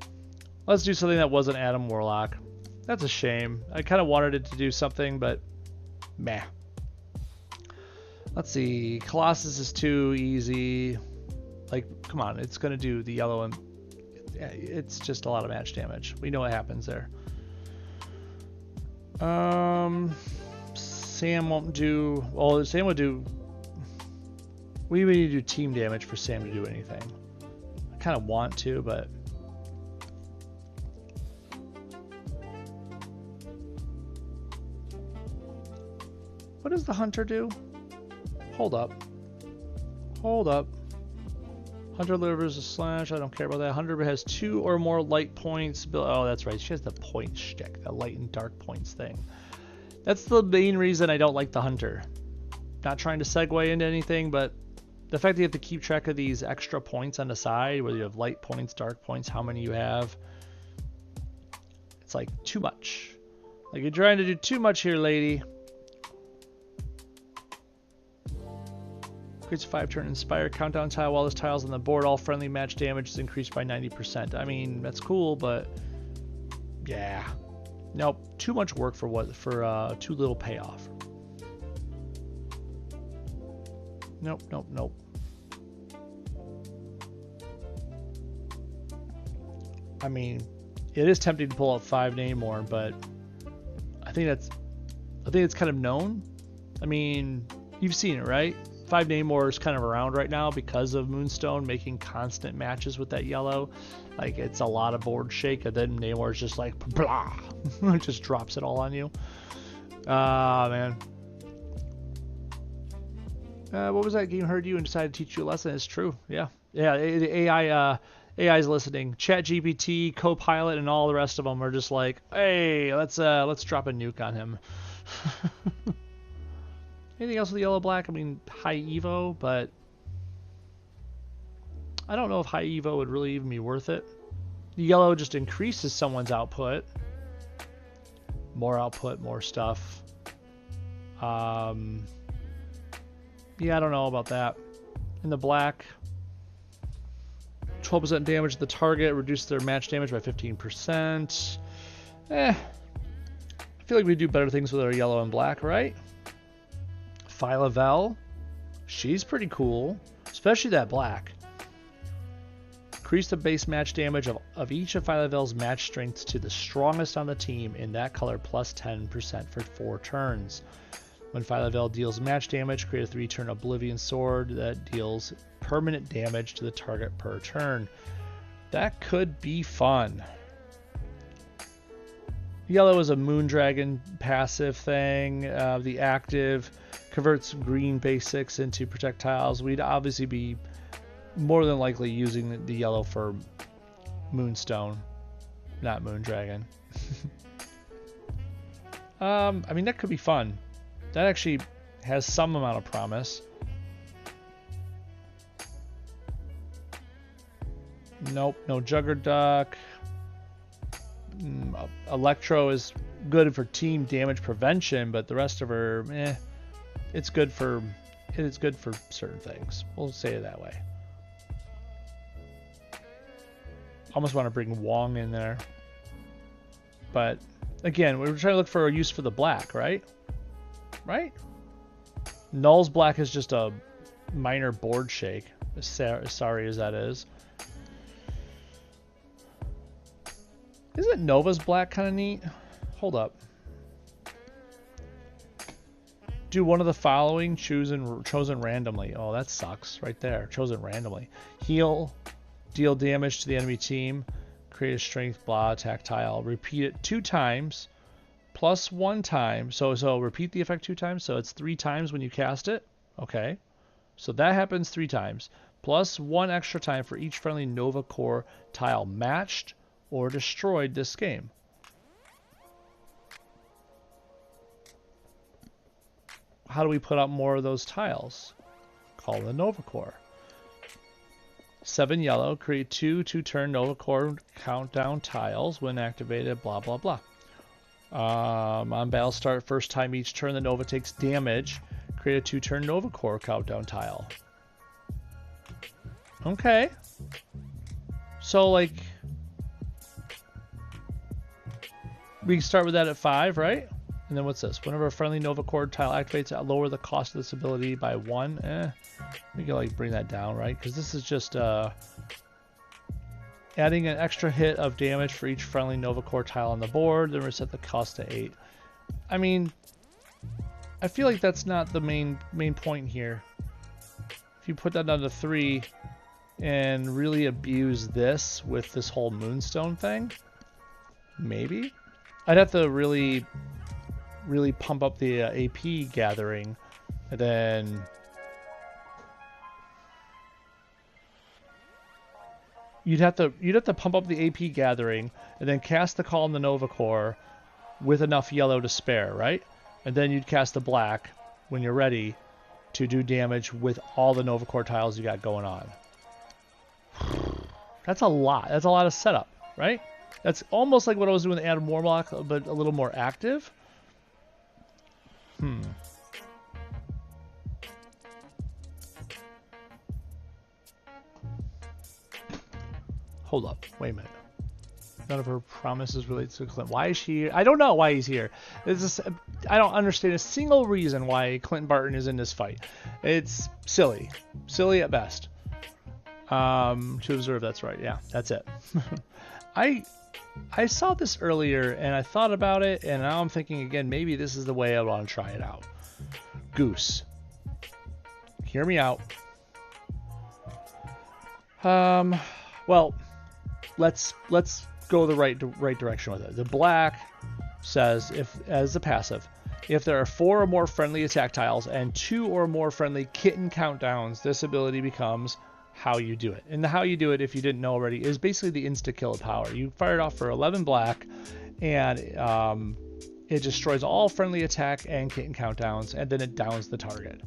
Let's do something that wasn't Adam Warlock. That's a shame. I kind of wanted it to do something, but meh. Let's see. Colossus is too easy. Like, come on, it's going to do the yellow and it's just a lot of match damage. We know what happens there. Sam won't do... Well, Sam will do... We need to do team damage for Sam to do anything. I kind of want to, but... What does the hunter do? Hold up. Hold up. Hunter delivers a slash. I don't care about that. Hunter has 2 or more light points. Oh, that's right. She has the point shtick, the light and dark points thing. That's the main reason I don't like the hunter. Not trying to segue into anything, but the fact that you have to keep track of these extra points on the side, whether you have light points, dark points, how many you have, it's like too much. Like you're trying to do too much here, lady. Creates a 5-turn Inspire countdown tile. While this tile's on the board, all friendly match damage is increased by 90%. I mean, that's cool, but yeah. Nope. Too much work for too little payoff. Nope, nope, nope. I mean, it is tempting to pull out 5 Namor, but I think it's kind of known. I mean, you've seen it, right? 5 Namor is kind of around right now because of Moonstone making constant matches with that yellow. Like, it's a lot of board shake, and then Namor is just like, blah, it just drops it all on you. Ah, man. What was that game heard you and decided to teach you a lesson? It's true. Yeah. Yeah, the AI's listening. ChatGPT, Copilot, and all the rest of them are just like, hey, let's drop a nuke on him. Anything else with the yellow black? I mean, high Evo, but I don't know if high Evo would really even be worth it. The yellow just increases someone's output. More output, more stuff. Yeah, I don't know about that. In the black, 12% damage to the target, reduce their match damage by 15%. I feel like we do better things with our yellow and black, right? Phyla-Vell, she's pretty cool, especially that black. Increase the base match damage of each of Phyla-Vell's match strengths to the strongest on the team in that color plus 10% for 4 turns. When Phyla-Vell deals match damage, create a 3-turn Oblivion Sword that deals permanent damage to the target per turn. That could be fun. Yellow is a Moondragon passive thing. The active converts green basics into projectiles. We'd obviously be more than likely using the yellow for Moonstone, not Moondragon. I mean, that could be fun. That actually has some amount of promise. Nope, no Juggerduck. Electro is good for team damage prevention, but the rest of her, it's good for certain things. We'll say it that way. Almost want to bring Wong in there, but again, we're trying to look for a use for the black, right? Right? Null's black is just a minor board shake. Sorry as that is. Isn't Nova's black kind of neat? Hold up. Do one of the following, chosen randomly. Oh, that sucks right there. Chosen randomly. Heal, deal damage to the enemy team, create a strength, blah, attack tile. Repeat it 2 times, plus 1 time. So repeat the effect 2 times. So it's 3 times when you cast it. Okay. So that happens 3 times. Plus 1 extra time for each friendly Nova Core tile matched or destroyed this game. How do we put out more of those tiles? Call the Nova Core. 7 yellow, create 2 2-turn Nova Core countdown tiles when activated, blah, blah, blah. On battle start, first time each turn the Nova takes damage, create a 2-turn Nova Core countdown tile. Okay. So, like, we can start with that at 5, right? And then what's this? Whenever a friendly Nova Core tile activates, lower the cost of this ability by 1. We can like bring that down, right? Because this is just Adding an extra hit of damage for each friendly Nova Core tile on the board, then reset the cost to 8. I mean, I feel like that's not the main point here. If you put that down to 3 and really abuse this with this whole Moonstone thing, maybe? I'd have to really pump up the AP gathering, and then you'd have to pump up the AP gathering and then cast the Call on the Nova Core with enough yellow to spare, right? And then you'd cast the black when you're ready to do damage with all the Nova Core tiles you got going on. That's a lot. That's a lot of setup, right? That's almost like what I was doing with Adam Warlock, but a little more active. Hold up. Wait a minute. None of her promises relate to Clint. Why is she here? I don't know why he's here. I don't understand a single reason why Clinton Barton is in this fight. It's silly. Silly at best. To observe, that's right. Yeah, that's it. I saw this earlier, and I thought about it, and now I'm thinking again, maybe this is the way I want to try it out. Goose. Hear me out. Well, let's go the right direction with it. The black says, if as a passive, if there are 4 or more friendly attack tiles and 2 or more friendly kitten countdowns, this ability becomes how you do it. And the how you do it, if you didn't know already, is basically the insta-kill power. You fire it off for 11 black, and it destroys all friendly attack and kitten countdowns, and then it downs the target.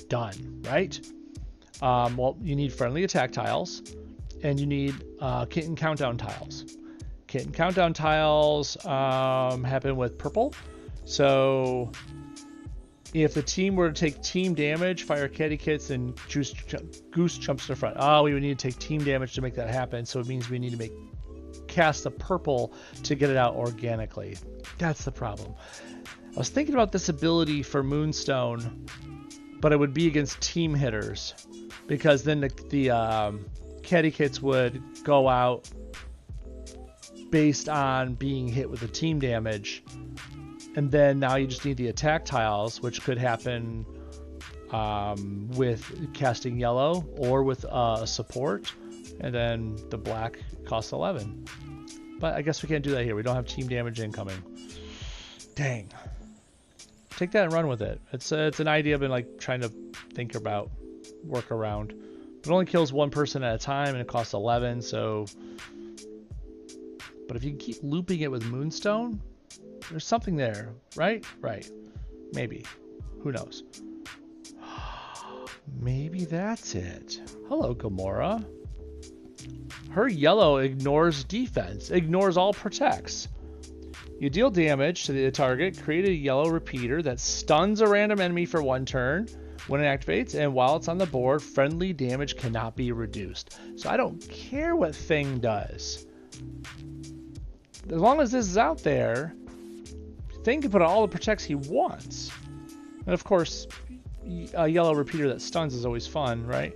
Done, right? Well, you need friendly attack tiles, and you need kitten countdown tiles. Kitten countdown tiles happen with purple. So if the team were to take team damage, fire caddy kits, and Goose jumps to the front. Oh, we would need to take team damage to make that happen. So it means we need to cast the purple to get it out organically. That's the problem. I was thinking about this ability for Moonstone, but it would be against team hitters, because then the caddy kits would go out based on being hit with the team damage, and then now you just need the attack tiles, which could happen with casting yellow or with support, and then the black costs 11. But I guess we can't do that here. We don't have team damage incoming. Dang. Take that and run with it. It's an idea I've been like trying to think about, work around. It only kills 1 person at a time, and it costs 11. So, but if you keep looping it with Moonstone, there's something there, right? Right. Maybe. Who knows? Maybe that's it. Hello, Gamora. Her yellow ignores defense, ignores all protects. You deal damage to the target, create a yellow repeater that stuns a random enemy for 1 turn when it activates, and while it's on the board, friendly damage cannot be reduced. So I don't care what Thing does. As long as this is out there, Thing can put on all the protects he wants. And of course, a yellow repeater that stuns is always fun, right?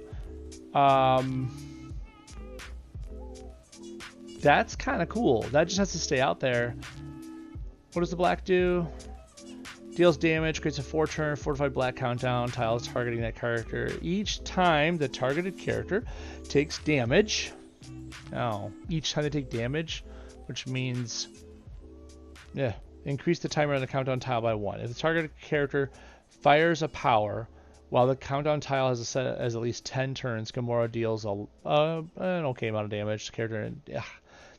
That's kind of cool. That just has to stay out there. What does the black do? Deals damage, creates a 4-turn fortified black countdown, tiles targeting that character. Each time the targeted character takes damage. Oh, each time they take damage, which means, yeah, increase the timer on the countdown tile by 1. If the targeted character fires a power while the countdown tile has a set as at least 10 turns, Gamora deals an okay amount of damage to the character. Yeah,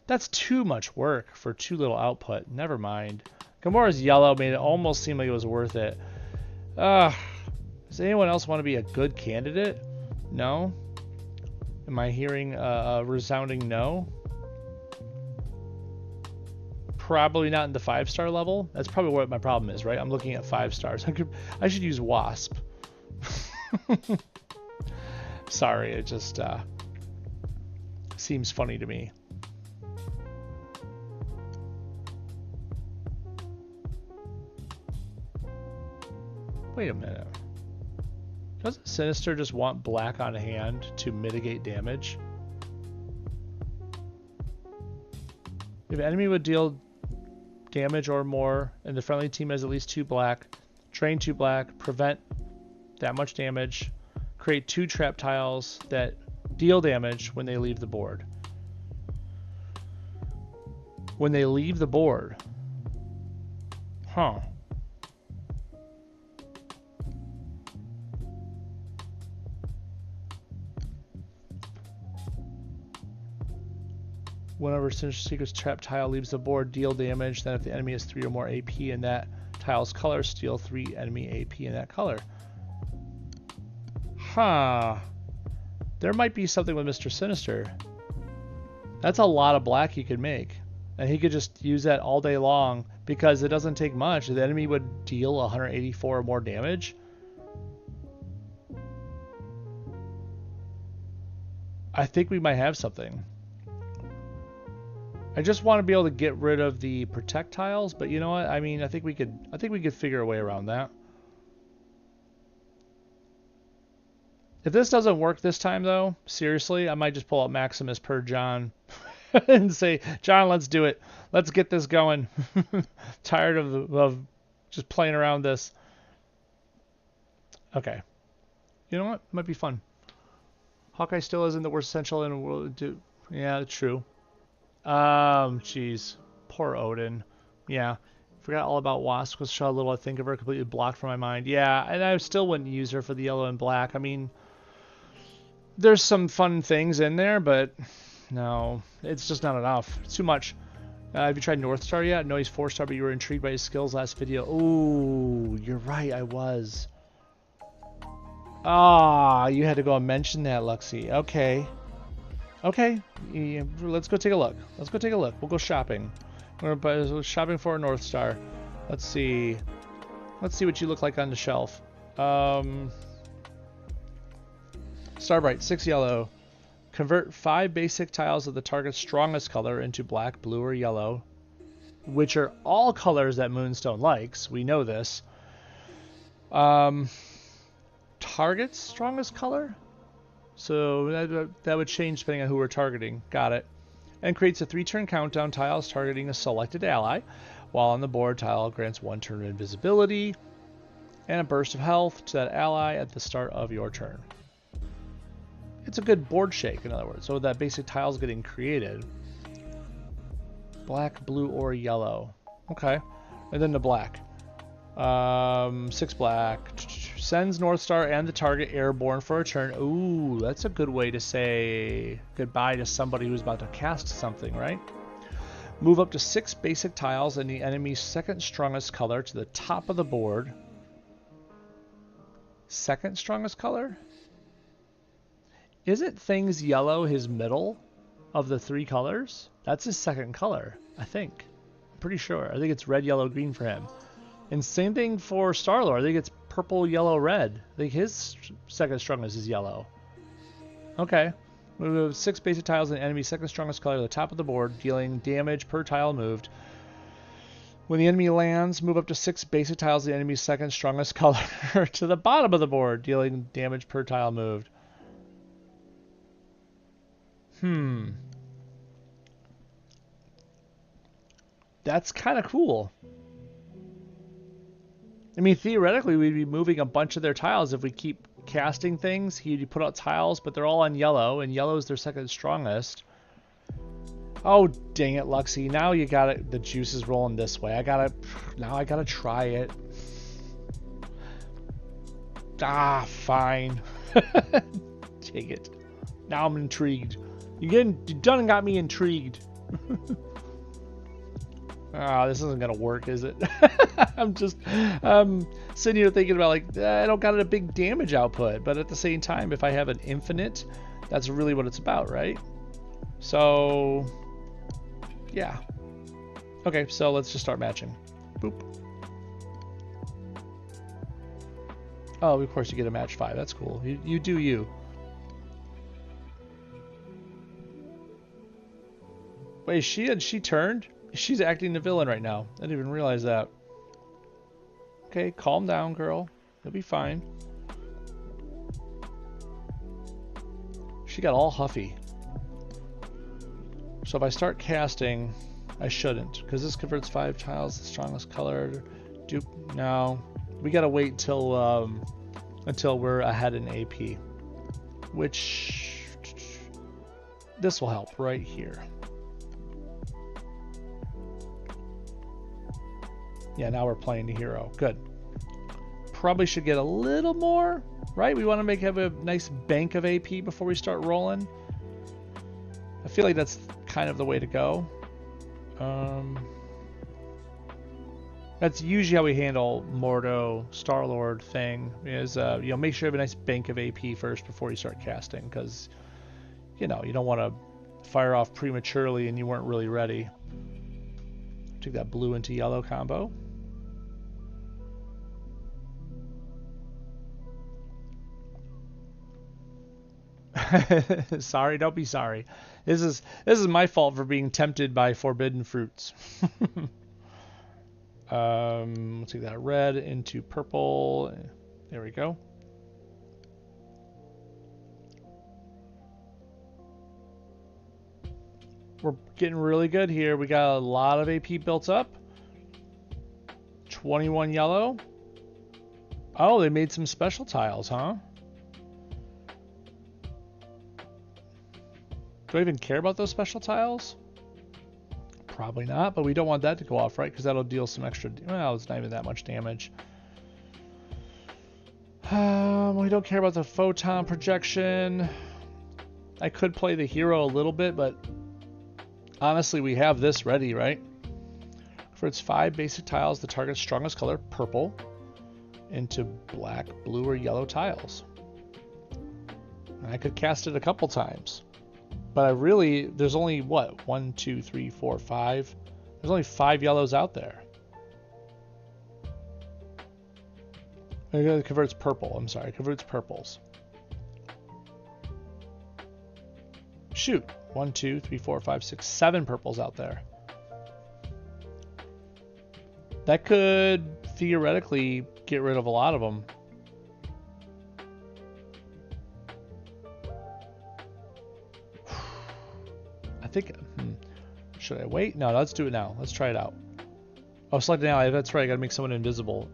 that's too much work for too little output. Never mind. Gamora's yellow made it almost seem like it was worth it. Does anyone else want to be a good candidate? No? Am I hearing a resounding no? Probably not in the 5-star level. That's probably what my problem is, right? I'm looking at 5 stars. I should use Wasp. Sorry, it just seems funny to me. Wait a minute. Doesn't Sinister just want black on hand to mitigate damage? If an enemy would deal damage or more, and the friendly team has at least 2 black, drain 2 black, prevent that much damage, create 2 trap tiles that deal damage when they leave the board. When they leave the board. Huh. Whenever Sinister Secret's trap tile leaves the board, deal damage. Then if the enemy has 3 or more AP in that tile's color, steal 3 enemy AP in that color. Huh. There might be something with Mr. Sinister. That's a lot of black he could make. And he could just use that all day long because it doesn't take much. The enemy would deal 184 or more damage. I think we might have something. I just want to be able to get rid of the protect tiles, but you know what? I mean, I think we could figure a way around that. If this doesn't work this time though, seriously, I might just pull out Maximus per John and say, John, let's do it. Let's get this going. Tired of just playing around this. Okay. You know what? Might be fun. Hawkeye still isn't the worst essential in the world. Yeah, true. Jeez. Poor Odin. Yeah. Forgot all about Wasp because saw little I think of her, completely blocked from my mind. Yeah, and I still wouldn't use her for the yellow and black. I mean, there's some fun things in there, but no, it's just not enough. It's too much. Have you tried Northstar yet? No, he's 4-star, but you were intrigued by his skills last video. Ooh, you're right, I was. Ah, you had to go and mention that, Luxie. Okay. Okay, yeah, let's go take a look. Let's go take a look. We'll go shopping. We're shopping for a Northstar. Let's see. Let's see what you look like on the shelf. Starbright, 6 yellow. Convert 5 basic tiles of the target's strongest color into black, blue, or yellow, which are all colors that Moonstone likes. We know this. Target's strongest color? So that would change depending on who we're targeting. Got it. And creates a 3-turn countdown tiles targeting a selected ally. While on the board, tile grants 1 turn of invisibility and a burst of health to that ally at the start of your turn. It's a good board shake, in other words. So that basic tile is getting created. Black, blue, or yellow. Okay. And then the black. 6 black. Sends Northstar and the target airborne for a turn. Ooh, that's a good way to say goodbye to somebody who's about to cast something, right? Move up to 6 basic tiles in the enemy's second strongest color to the top of the board. Second strongest color? Isn't things yellow his middle of the 3 colors? That's his second color, I think. I'm pretty sure. I think it's red, yellow, green for him. And same thing for Star-Lord. I think it's purple, yellow, red. I think his second strongest is yellow. Okay. Move 6 basic tiles in the enemy's second strongest color to the top of the board, dealing damage per tile moved. When the enemy lands, move up to 6 basic tiles in the enemy's second strongest color to the bottom of the board, dealing damage per tile moved. That's kind of cool. I mean, theoretically, we'd be moving a bunch of their tiles if we keep casting things. He'd put out tiles, but they're all on yellow, and yellow is their second strongest. Oh, dang it, Luxie. Now you got it. The juice is rolling this way. Now I gotta try it. Ah, fine. Take it. Now I'm intrigued. You done and got me intrigued. Ah, this isn't gonna work, is it? I'm just sitting here thinking about, like, I don't got a big damage output, but at the same time, if I have an infinite, that's really what it's about, right? So, yeah. Okay, so let's just start matching. Boop. Oh, of course you get a match 5. That's cool. You do you. Wait, she turned? She's acting the villain right now. I didn't even realize that. Okay, calm down, girl. You'll be fine. She got all huffy. So if I start casting, I shouldn't, because this converts 5 tiles, the strongest color. Dupe. No, we gotta wait till until we're ahead in AP, which this will help right here. Yeah, now we're playing the hero. Good. Probably should get a little more, right? We want to have a nice bank of AP before we start rolling. I feel like that's kind of the way to go. That's usually how we handle Mordo, Star-Lord thing, is you know, make sure you have a nice bank of AP first before you start casting, because you know, you don't want to fire off prematurely and you weren't really ready. Take that blue into yellow combo. Sorry, don't be sorry. This is my fault for being tempted by forbidden fruits. Let's take that red into purple. There we go. We're getting really good here. We got a lot of AP built up. 21 yellow. Oh, they made some special tiles, huh? Do I even care about those special tiles? Probably not, but we don't want that to go off, right? Because that'll deal some extra... Well, it's not even that much damage. We don't care about the photon projection. I could play the hero a little bit, but honestly, we have this ready, right? For its 5 basic tiles, the target's strongest color, purple, into black, blue, or yellow tiles. And I could cast it a couple times. But I really, there's only, what, 1, 2, 3, 4, 5? There's only 5 yellows out there. It converts purple, I'm sorry, it converts purples. Shoot, 1, 2, 3, 4, 5, 6, 7 purples out there. That could theoretically get rid of a lot of them. I think, should I wait? No, let's do it now. Let's try it out. Oh, select an ally. That's right. I gotta make someone invisible.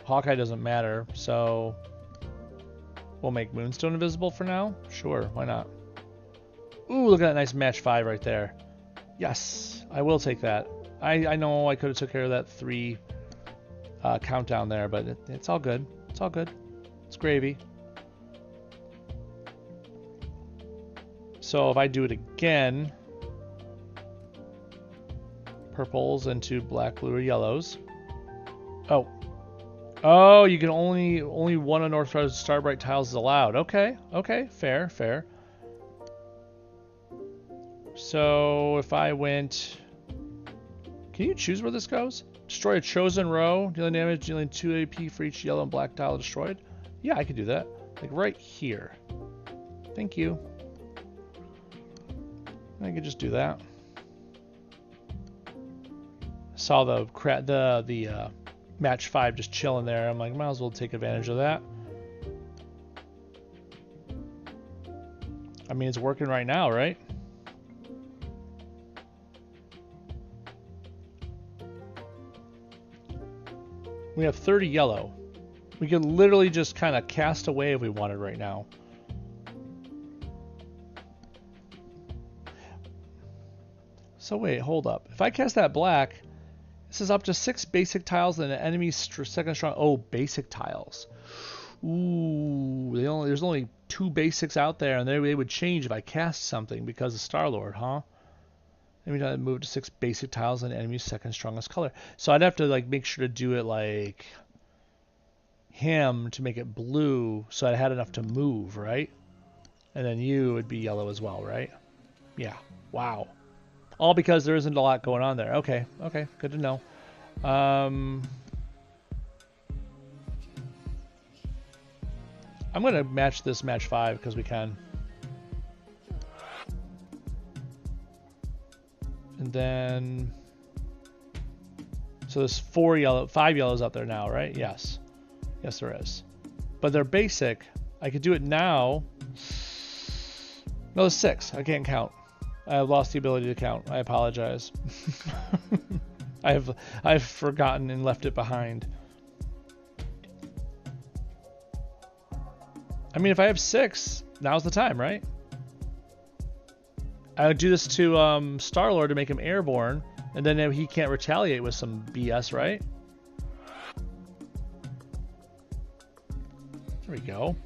Hawkeye doesn't matter, so we'll make Moonstone invisible for now. Sure, why not? Ooh, look at that nice match 5 right there. Yes, I will take that. I know I could have took care of that 3 countdown there, but it's all good. It's all good. It's gravy. So if I do it again, purples into black, blue, or yellows. Oh. Oh, you can only one unauthorized Starbright tiles is allowed. Okay, okay, fair, fair. So if I went, can you choose where this goes? Destroy a chosen row, dealing damage, dealing 2 AP for each yellow and black tile destroyed. Yeah, I could do that. Like right here. Thank you. I could just do that. Saw the match 5 just chilling there. I'm like, might as well take advantage of that. I mean, it's working right now, right? We have 30 yellow. We could literally just kind of cast away if we wanted right now. So wait, hold up. If I cast that black, this is up to 6 basic tiles and an enemy's second strong. Oh, basic tiles. Ooh, there's only 2 basics out there, and they would change if I cast something because of Star-Lord, huh? Let me move to 6 basic tiles and enemy's second strongest color. So I'd have to like make sure to do it like him to make it blue, so I had enough to move, right? And then you would be yellow as well, right? Yeah. Wow. All because there isn't a lot going on there. Okay, okay, good to know. I'm gonna match this match 5 because we can. And then, so there's 5 yellows out there now, right? Yes, yes there is. But they're basic. I could do it now. No, there's 6. I can't count. I lost the ability to count. I apologize. I've forgotten and left it behind. I mean, if I have 6, now's the time, right? I would do this to Star-Lord to make him airborne, and then he can't retaliate with some BS, right? There we go.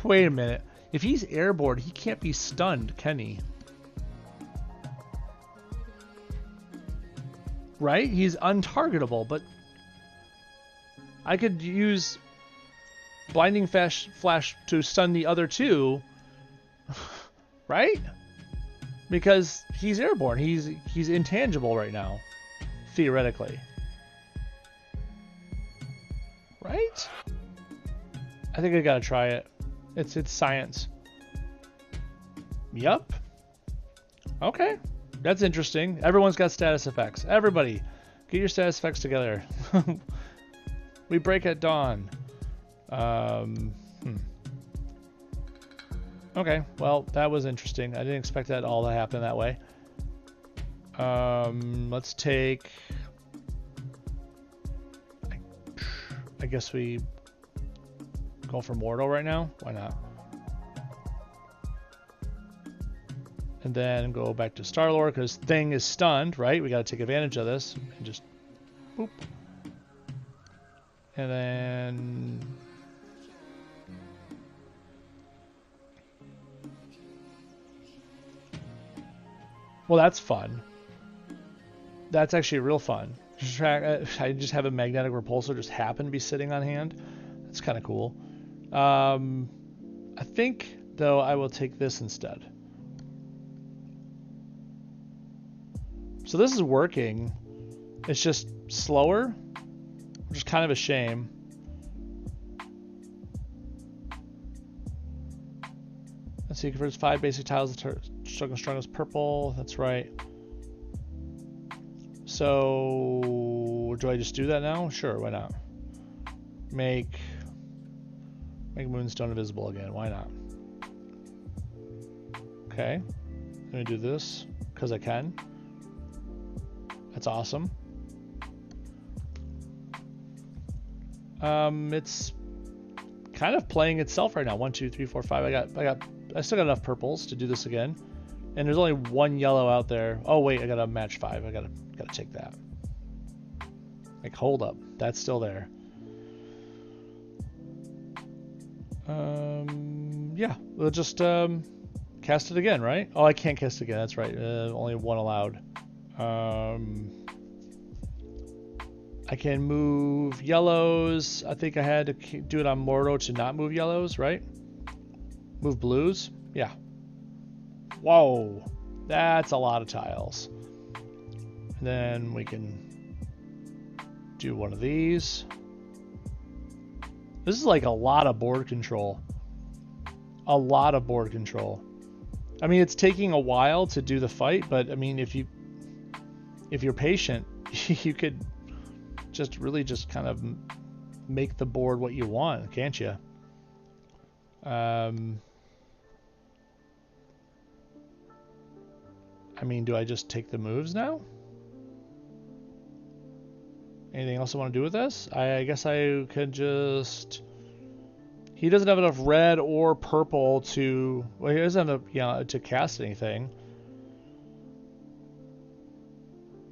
Wait a minute. If he's airborne, he can't be stunned, can he? Right? He's untargetable, but I could use Blinding Flash to stun the other 2, right? Because he's airborne. He's intangible right now, theoretically. Right? I think I gotta try it. It's science. Yup. Okay. That's interesting. Everyone's got status effects. Everybody, get your status effects together. We break at dawn. Okay, well, that was interesting. I didn't expect that all to happen that way. Let's take... I guess we go for mortal right now. Why not? And then go back to Star-Lord because Thing is stunned, right? We got to take advantage of this and just boop. And then well, that's fun. That's actually real fun. I just have a magnetic repulsor just happen to be sitting on hand. That's kind of cool. I think though I will take this instead. So this is working. It's just slower, which is kind of a shame. Let's see, converts 5 basic tiles to strong as purple. That's right. So do I just do that now? Sure, why not? Make Moonstone invisible again. Why not? Okay. Let me do this because I can. That's awesome. It's kind of playing itself right now. 1, 2, 3, 4, 5. I still got enough purples to do this again. And there's only 1 yellow out there. Oh wait, I got a match 5. I gotta take that. Like, hold up, that's still there. Yeah, we'll just cast it again, right? Oh, I can't cast it again. That's right. Only 1 allowed. I can move yellows. I think I had to do it on Mordo to not move yellows, right? Move blues? Yeah. Whoa, that's a lot of tiles. And then we can do one of these. This is like a lot of board control. A lot of board control. I mean, it's taking a while to do the fight, but I mean, if you're patient, you could just really just kind of make the board what you want, can't you? I mean, do I just take the moves now? Anything else I want to do with this? I guess I could just... He doesn't have enough red or purple to... Well, he doesn't have enough, to cast anything.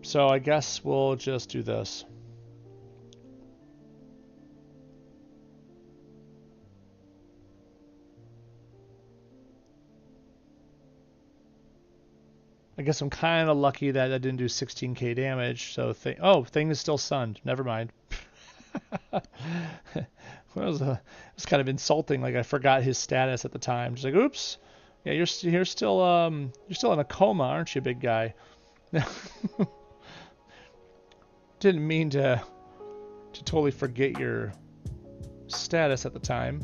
So I guess we'll just do this. I guess I'm kind of lucky that I didn't do 16k damage. So Thing is still sunned. Never mind. It was kind of insulting. Like I forgot his status at the time. Just like, oops. Yeah, you're still in a coma, aren't you, big guy? Didn't mean to totally forget your status at the time.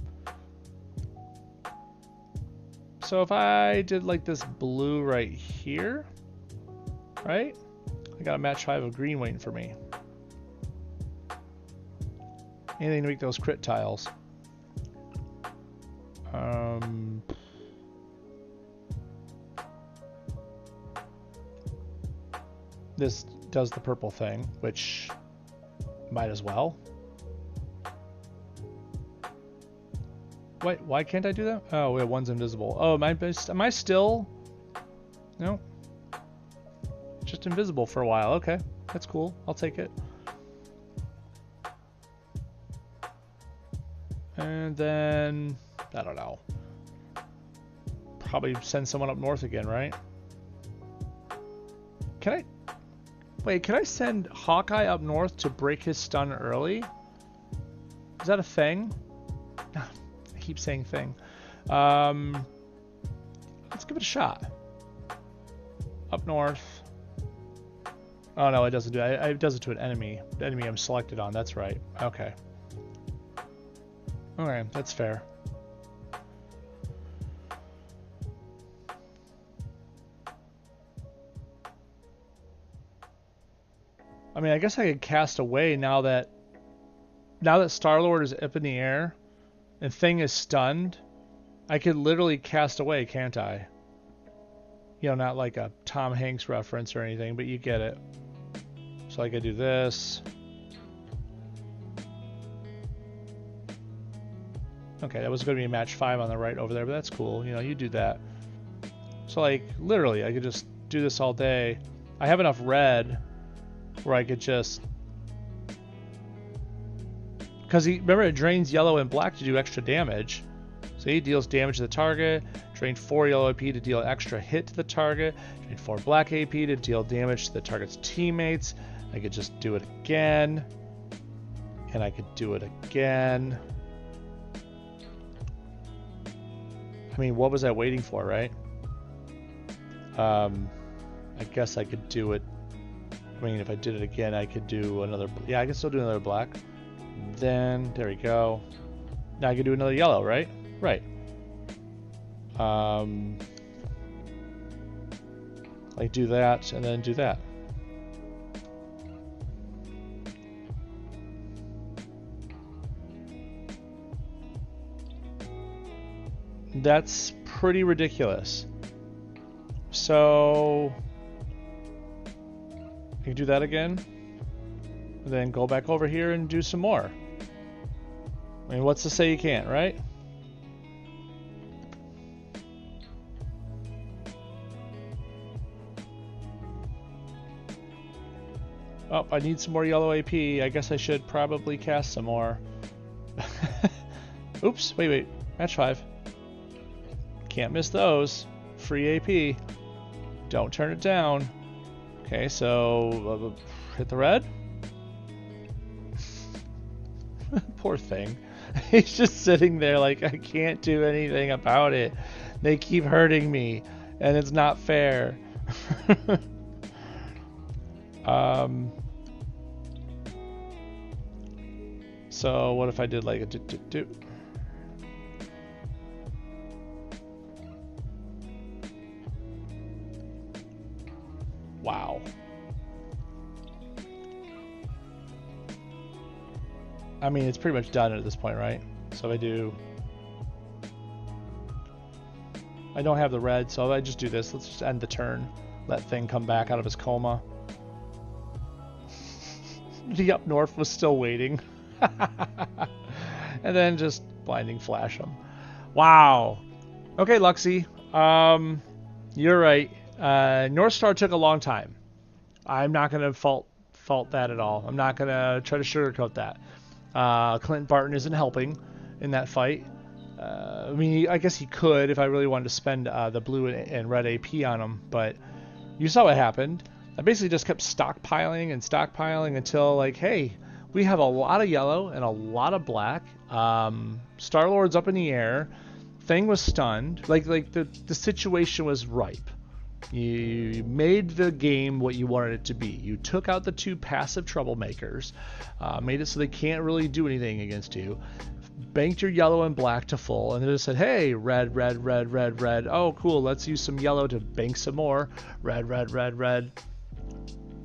So if I did like this blue right here, right? I got a match 5 of green waiting for me. Anything to make those crit tiles. this does the purple thing, which might as well. Wait, why can't I do that? Oh, yeah, one's invisible. Oh, am I still? No. Just invisible for a while. Okay, that's cool. I'll take it. And then, I don't know. Probably send someone up north again, right? Can I? Wait, can I send Hawkeye up north to break his stun early? Is that a thing? I keep saying thing. Let's give it a shot. Up north. Oh no, it doesn't do it. It does it to an enemy. The enemy I'm selected on. That's right. Okay. Okay, that's fair. I mean, I guess I could cast away now that Star-Lord is up in the air and Thing is stunned. I could literally cast away, can't I? You know, not like a Tom Hanks reference or anything, but you get it. So I could do this. Okay, that was going to be match 5 on the right over there, but that's cool. You know, you do that. So, like, literally, I could just do this all day. I have enough red where I could just... Because remember, it drains yellow and black to do extra damage. So he deals damage to the target. Drain 4 yellow AP to deal extra hit to the target. Drain 4 black AP to deal damage to the target's teammates. I could just do it again. And I could do it again. I mean, what was I waiting for, right? I guess I could do it. I mean, if I did it again, I could do another... Yeah, I can still do another black. Then, there we go. Now I can do another yellow, right? Right. Like do that, and then do that. That's pretty ridiculous. So... You can do that again, and then go back over here and do some more. I mean, what's to say you can't, right? Oh, I need some more yellow AP. I guess I should probably cast some more. Oops, wait. Match 5. Can't miss those. Free AP. Don't turn it down. Okay, so hit the red. Poor Thing. He's just sitting there like, I can't do anything about it. They keep hurting me, and it's not fair. So what if I did like a do? Wow. I mean, it's pretty much done at this point, right? So I don't have the red, so I just do this. Let's just end the turn. Let Thing come back out of his coma. The up north was still waiting. And then just blinding flash him. Wow. Okay, Luxie. You're right. North Star took a long time. I'm not going to fault that at all. I'm not going to try to sugarcoat that. Clint Barton isn't helping in that fight. I mean, I guess he could if I really wanted to spend the blue and red AP on him, but you saw what happened. I basically just kept stockpiling and stockpiling until, like, hey, we have a lot of yellow and a lot of black. Star-Lord's up in the air. Thing was stunned. Like the situation was ripe. You made the game what you wanted it to be. You took out the 2 passive troublemakers, made it so they can't really do anything against you, banked your yellow and black to full, and then just said, hey, red, red, red, red, red. Oh, cool, let's use some yellow to bank some more. Red, red, red, red.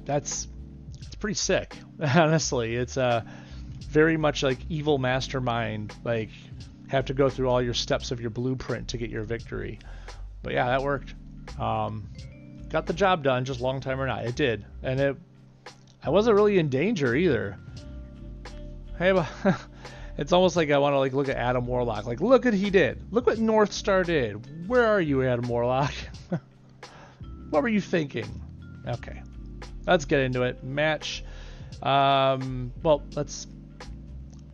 It's pretty sick, honestly. It's very much like evil mastermind, like have to go through all your steps of your blueprint to get your victory. But yeah, that worked. got the job done, just long time or not. It did. And I wasn't really in danger either. Hey, but it's almost like I want to like look at Adam Warlock. Like, look what he did. Look what North Star did. Where are you, Adam Warlock? What were you thinking? Okay. Let's get into it. Match. Well, let's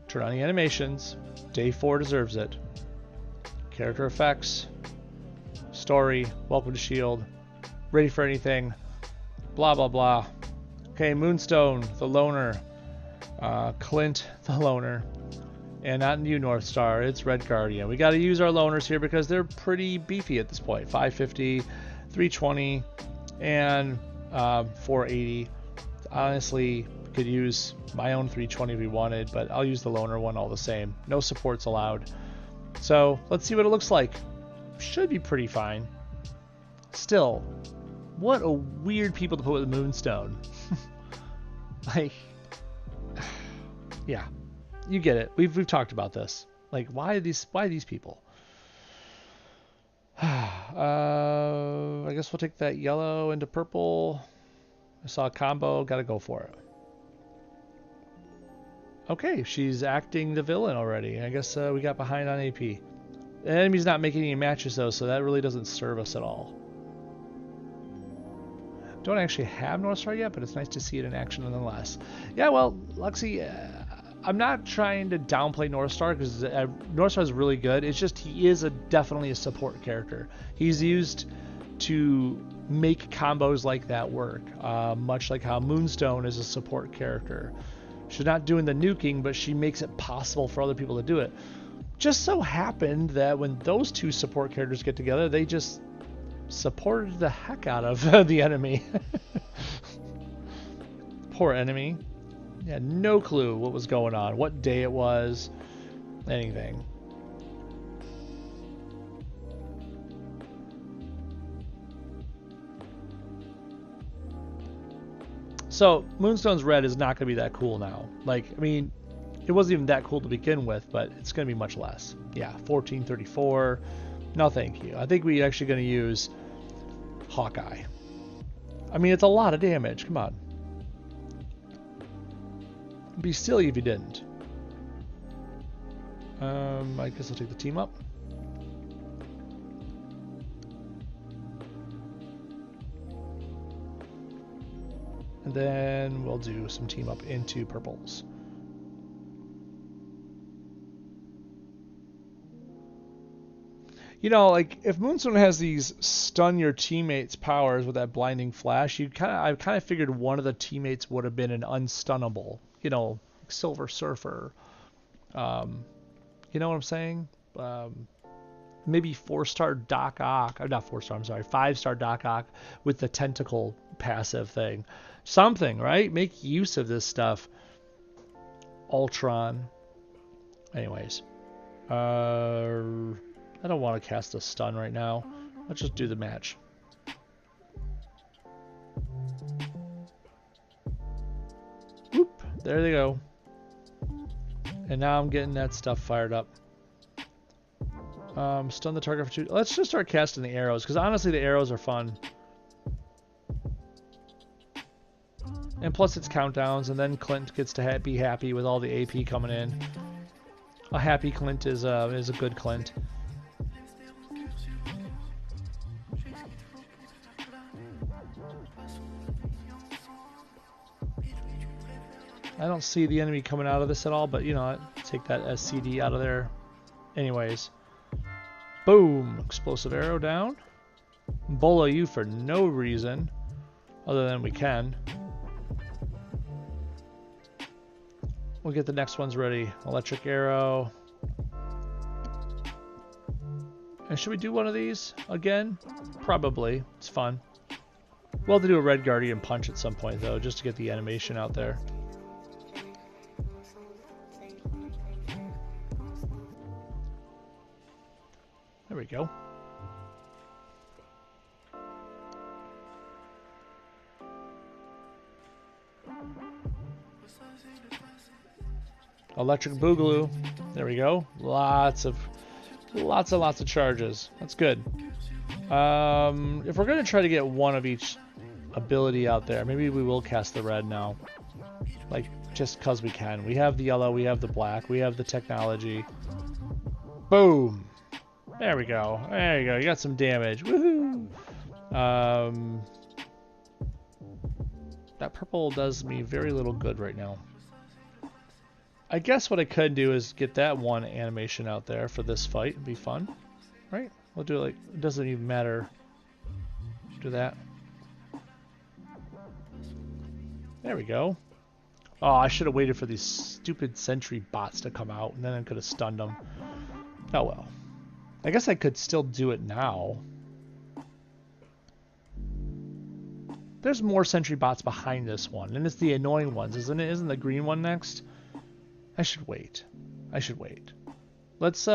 turn on the animations. Day 4 deserves it. Character effects. Story. Welcome to S.H.I.E.L.D. Ready for anything. Blah, blah, blah. Okay, Moonstone, the loner. Clint, the loner. And not you, North Star. It's Red Guardian. We got to use our loners here because they're pretty beefy at this point. 550, 320, and 480. Honestly, could use my own 320 if we wanted, but I'll use the loner one all the same. No supports allowed. So let's see what it looks like. Should be pretty fine. Still, what a weird people to put with Moonstone. Like, yeah, you get it. We've talked about this. Like, why these people? I guess we'll take that yellow into purple. I saw a combo. Got to go for it. Okay, she's acting the villain already. I guess we got behind on AP. The enemy's not making any matches though, so that really doesn't serve us at all. Don't actually have North Star yet, but it's nice to see it in action nonetheless. Yeah, well, Luxie, I'm not trying to downplay North Star because North Star is really good. It's just he is definitely a support character. He's used to make combos like that work, much like how Moonstone is a support character. She's not doing the nuking, but she makes it possible for other people to do it. Just so happened that when those two support characters get together, they just supported the heck out of the enemy. Poor enemy. Yeah, no clue what was going on, what day it was, anything. So Moonstone's red is not going to be that cool now. Like, I mean, it wasn't even that cool to begin with, but it's going to be much less. Yeah, 1434. No, thank you. I think we're actually going to use Hawkeye. I mean, it's a lot of damage. Come on. It'd be silly if you didn't. I guess I'll take the team up. And then we'll do some team up into purples. You know, like if Moonstone has these stun your teammates powers with that blinding flash, I kind of figured one of the teammates would have been an unstunnable, you know, Silver Surfer. You know what I'm saying? Maybe 4-star Doc Ock, or not 4-star, I'm sorry, 5-star Doc Ock with the tentacle passive thing. Something, right? Make use of this stuff. Ultron. Anyways. I don't want to cast a stun right now. Let's just do the match. Whoop. There they go. And now I'm getting that stuff fired up. Stun the target for 2. Let's just start casting the arrows, because honestly the arrows are fun. And plus it's countdowns, and then Clint gets to be happy with all the AP coming in. A happy Clint is a good Clint. I don't see the enemy coming out of this at all, but you know, take that SCD out of there. Anyways. Boom! Explosive arrow down. Bolo you for no reason, other than we can. We'll get the next ones ready. Electric arrow. And should we do one of these again? Probably. It's fun. We'll have to do a Red Guardian punch at some point, though, just to get the animation out there. There we go. Electric Boogaloo. There we go. Lots and lots of charges. That's good. If we're going to try to get one of each ability out there, maybe we will cast the red now. Like, just because we can. We have the yellow, we have the black, we have the technology. Boom! There we go. There you go. You got some damage. Woohoo! That purple does me very little good right now. I guess what I could do is get that one animation out there for this fight. It'd be fun. Right? We'll do it like, it doesn't even matter. Do that. There we go. Oh, I should have waited for these stupid sentry bots to come out, and then I could have stunned them. Oh well. I guess I could still do it now. There's more sentry bots behind this one, and it's the annoying ones, isn't it? Isn't the green one next? I should wait. I should wait. Let's,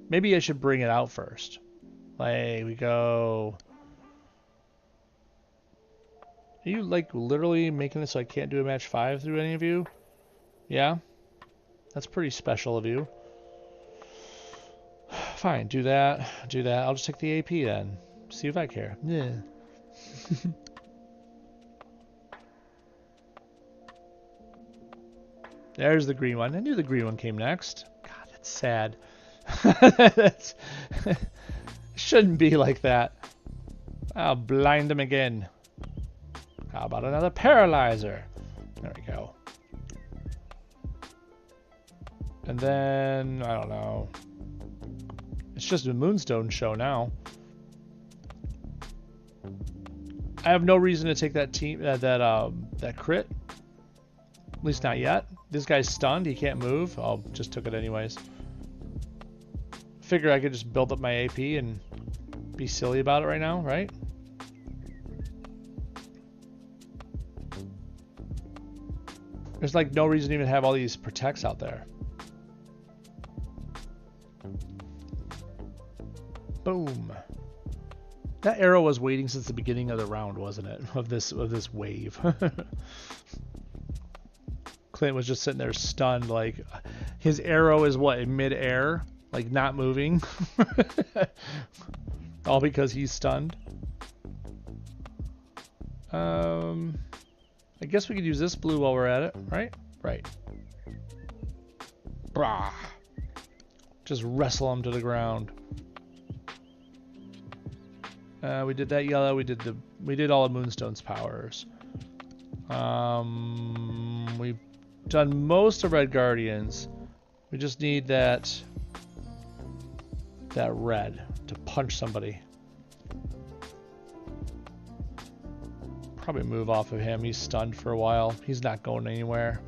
maybe I should bring it out first. There we go. Are you, like, literally making it so I can't do a match 5 through any of you? Yeah? That's pretty special of you. Fine, do that. Do that. I'll just take the AP then. See if I care. Yeah. There's the green one. I knew the green one came next. God, that's sad. That's shouldn't be like that. I'll blind them again. How about another paralyzer? There we go. And then, I don't know. It's just a Moonstone show now. I have no reason to take that that crit. At least not yet. This guy's stunned. He can't move. Oh, just took it anyways. Figure I could just build up my AP and be silly about it right now, right? There's like no reason to even have all these protects out there. Boom. That arrow was waiting since the beginning of the round, wasn't it? Of this wave. Clint was just sitting there stunned, like his arrow is what, in mid-air, like not moving. All because he's stunned. I guess we could use this blue while we're at it, right? Right. Brah. Just wrestle him to the ground. We did that yellow. We did all of Moonstone's powers. We've done most of Red Guardians. We just need that red to punch somebody. Probably move off of him. He's stunned for a while. He's not going anywhere.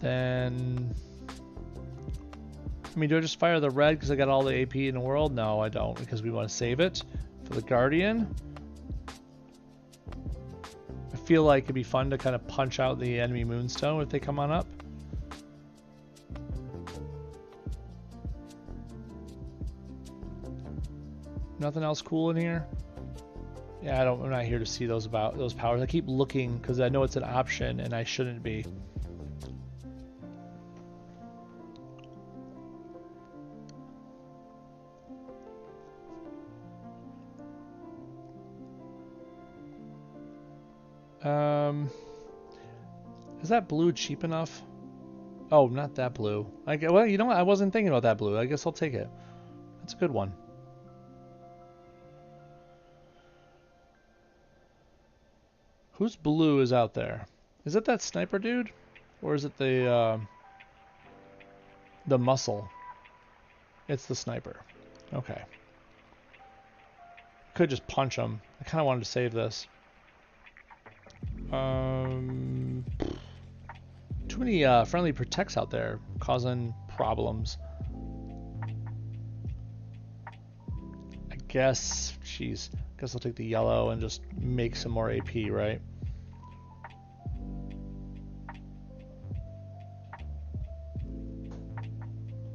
Then, I mean, do I just fire the red because I got all the AP in the world? No, I don't, because we want to save it for the Guardian. I feel like it'd be fun to kind of punch out the enemy Moonstone if they come on up. Nothing else cool in here? Yeah, I'm not here to see those powers. I keep looking because I know it's an option and I shouldn't be. Is that blue cheap enough? Oh, not that blue. Well, you know what? I wasn't thinking about that blue. I guess I'll take it. That's a good one. Whose blue is out there? Is it that sniper dude? Or is it the muscle? It's the sniper. Okay. Could just punch him. I kind of wanted to save this. Too many friendly protects out there causing problems. I guess, jeez, guess I'll take the yellow and just make some more AP, right?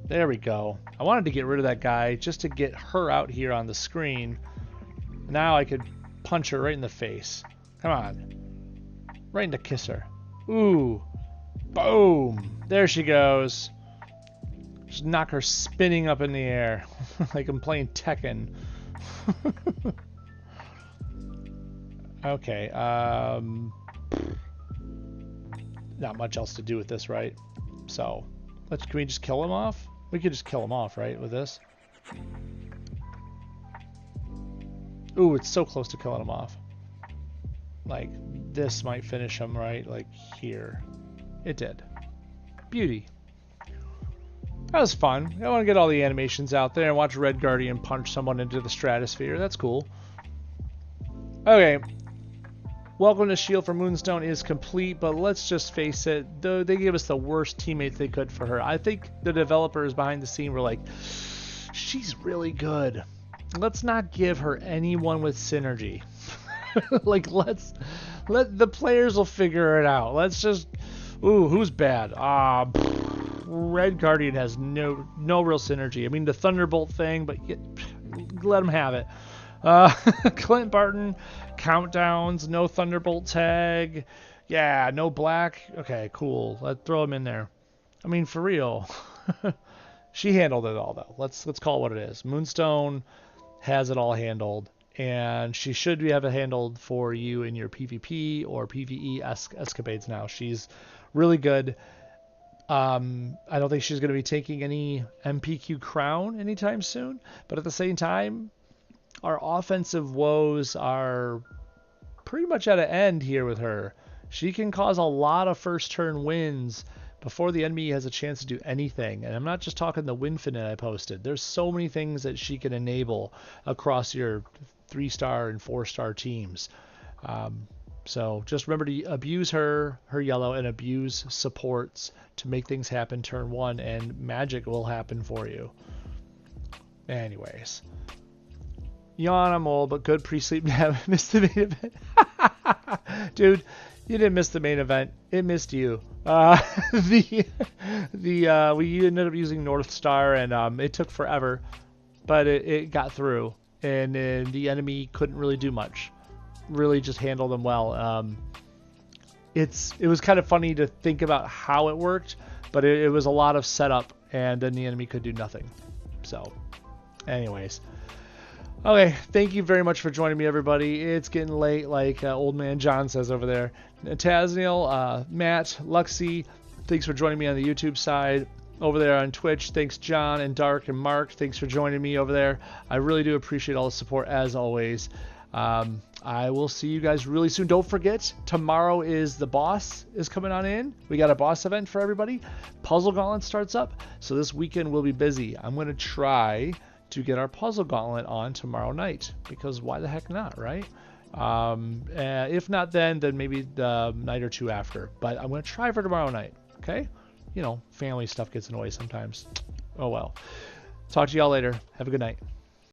There we go. I wanted to get rid of that guy just to get her out here on the screen. Now I could punch her right in the face. Come on. Right in the kisser. Ooh. Boom! There she goes. Just knock her spinning up in the air. Like I'm playing Tekken. Okay, not much else to do with this, right? So, can we just kill him off? We could just kill him off, right, with this? Ooh, it's so close to killing him off. Like, this might finish him, right? Like, here. It did. Beauty. That was fun. I want to get all the animations out there and watch Red Guardian punch someone into the stratosphere. That's cool. Okay. Welcome to Shield for Moonstone is complete, but let's just face it, though they gave us the worst teammates they could for her. I think the developers behind the scene were like, she's really good. Let's not give her anyone with synergy. Like, let the players will figure it out. Let's just, ooh, who's bad? Red Guardian has no real synergy. I mean, the Thunderbolt thing, but let him have it. Clint Barton, countdowns, no Thunderbolt tag. Yeah, no black. Okay, cool. Let's throw him in there. I mean, for real. She handled it all, though. Let's call it what it is. Moonstone has it all handled, and she should have it handled for you in your PvP or PvE escapades now. She's really good. I don't think she's going to be taking any MPQ crown anytime soon, but at the same time, our offensive woes are pretty much at an end here with her. She can cause a lot of first turn wins before the enemy has a chance to do anything. And I'm not just talking the Winfinite I posted. There's so many things that she can enable across your 3-star and 4-star teams. So just remember to abuse her yellow, and abuse supports to make things happen turn 1, and magic will happen for you. Anyways. Yawn, I'm old, but good pre-sleep nap. Missed the main event. Dude, you didn't miss the main event. It missed you. We ended up using North Star, and it took forever, but it got through, and the enemy couldn't really do much. Really just handle them well. It was kind of funny to think about how it worked, but it was a lot of setup, and then the enemy could do nothing. So, anyways. Okay, thank you very much for joining me, everybody. It's getting late, like old man John says over there. Tasniel, Matt, Luxie, thanks for joining me on the YouTube side. Over there on Twitch, thanks John and Dark and Mark. Thanks for joining me over there. I really do appreciate all the support, as always. I will see you guys really soon. Don't forget, tomorrow is the boss is coming on in. We got a boss event for everybody. Puzzle Gauntlet starts up, so this weekend we'll be busy. I'm going to try to get our Puzzle Gauntlet on tomorrow night, because why the heck not, right? If not then maybe the night or two after, but I'm going to try for tomorrow night. Okay, you know, family stuff gets in the way sometimes. Oh well. Talk to y'all later. Have a good night.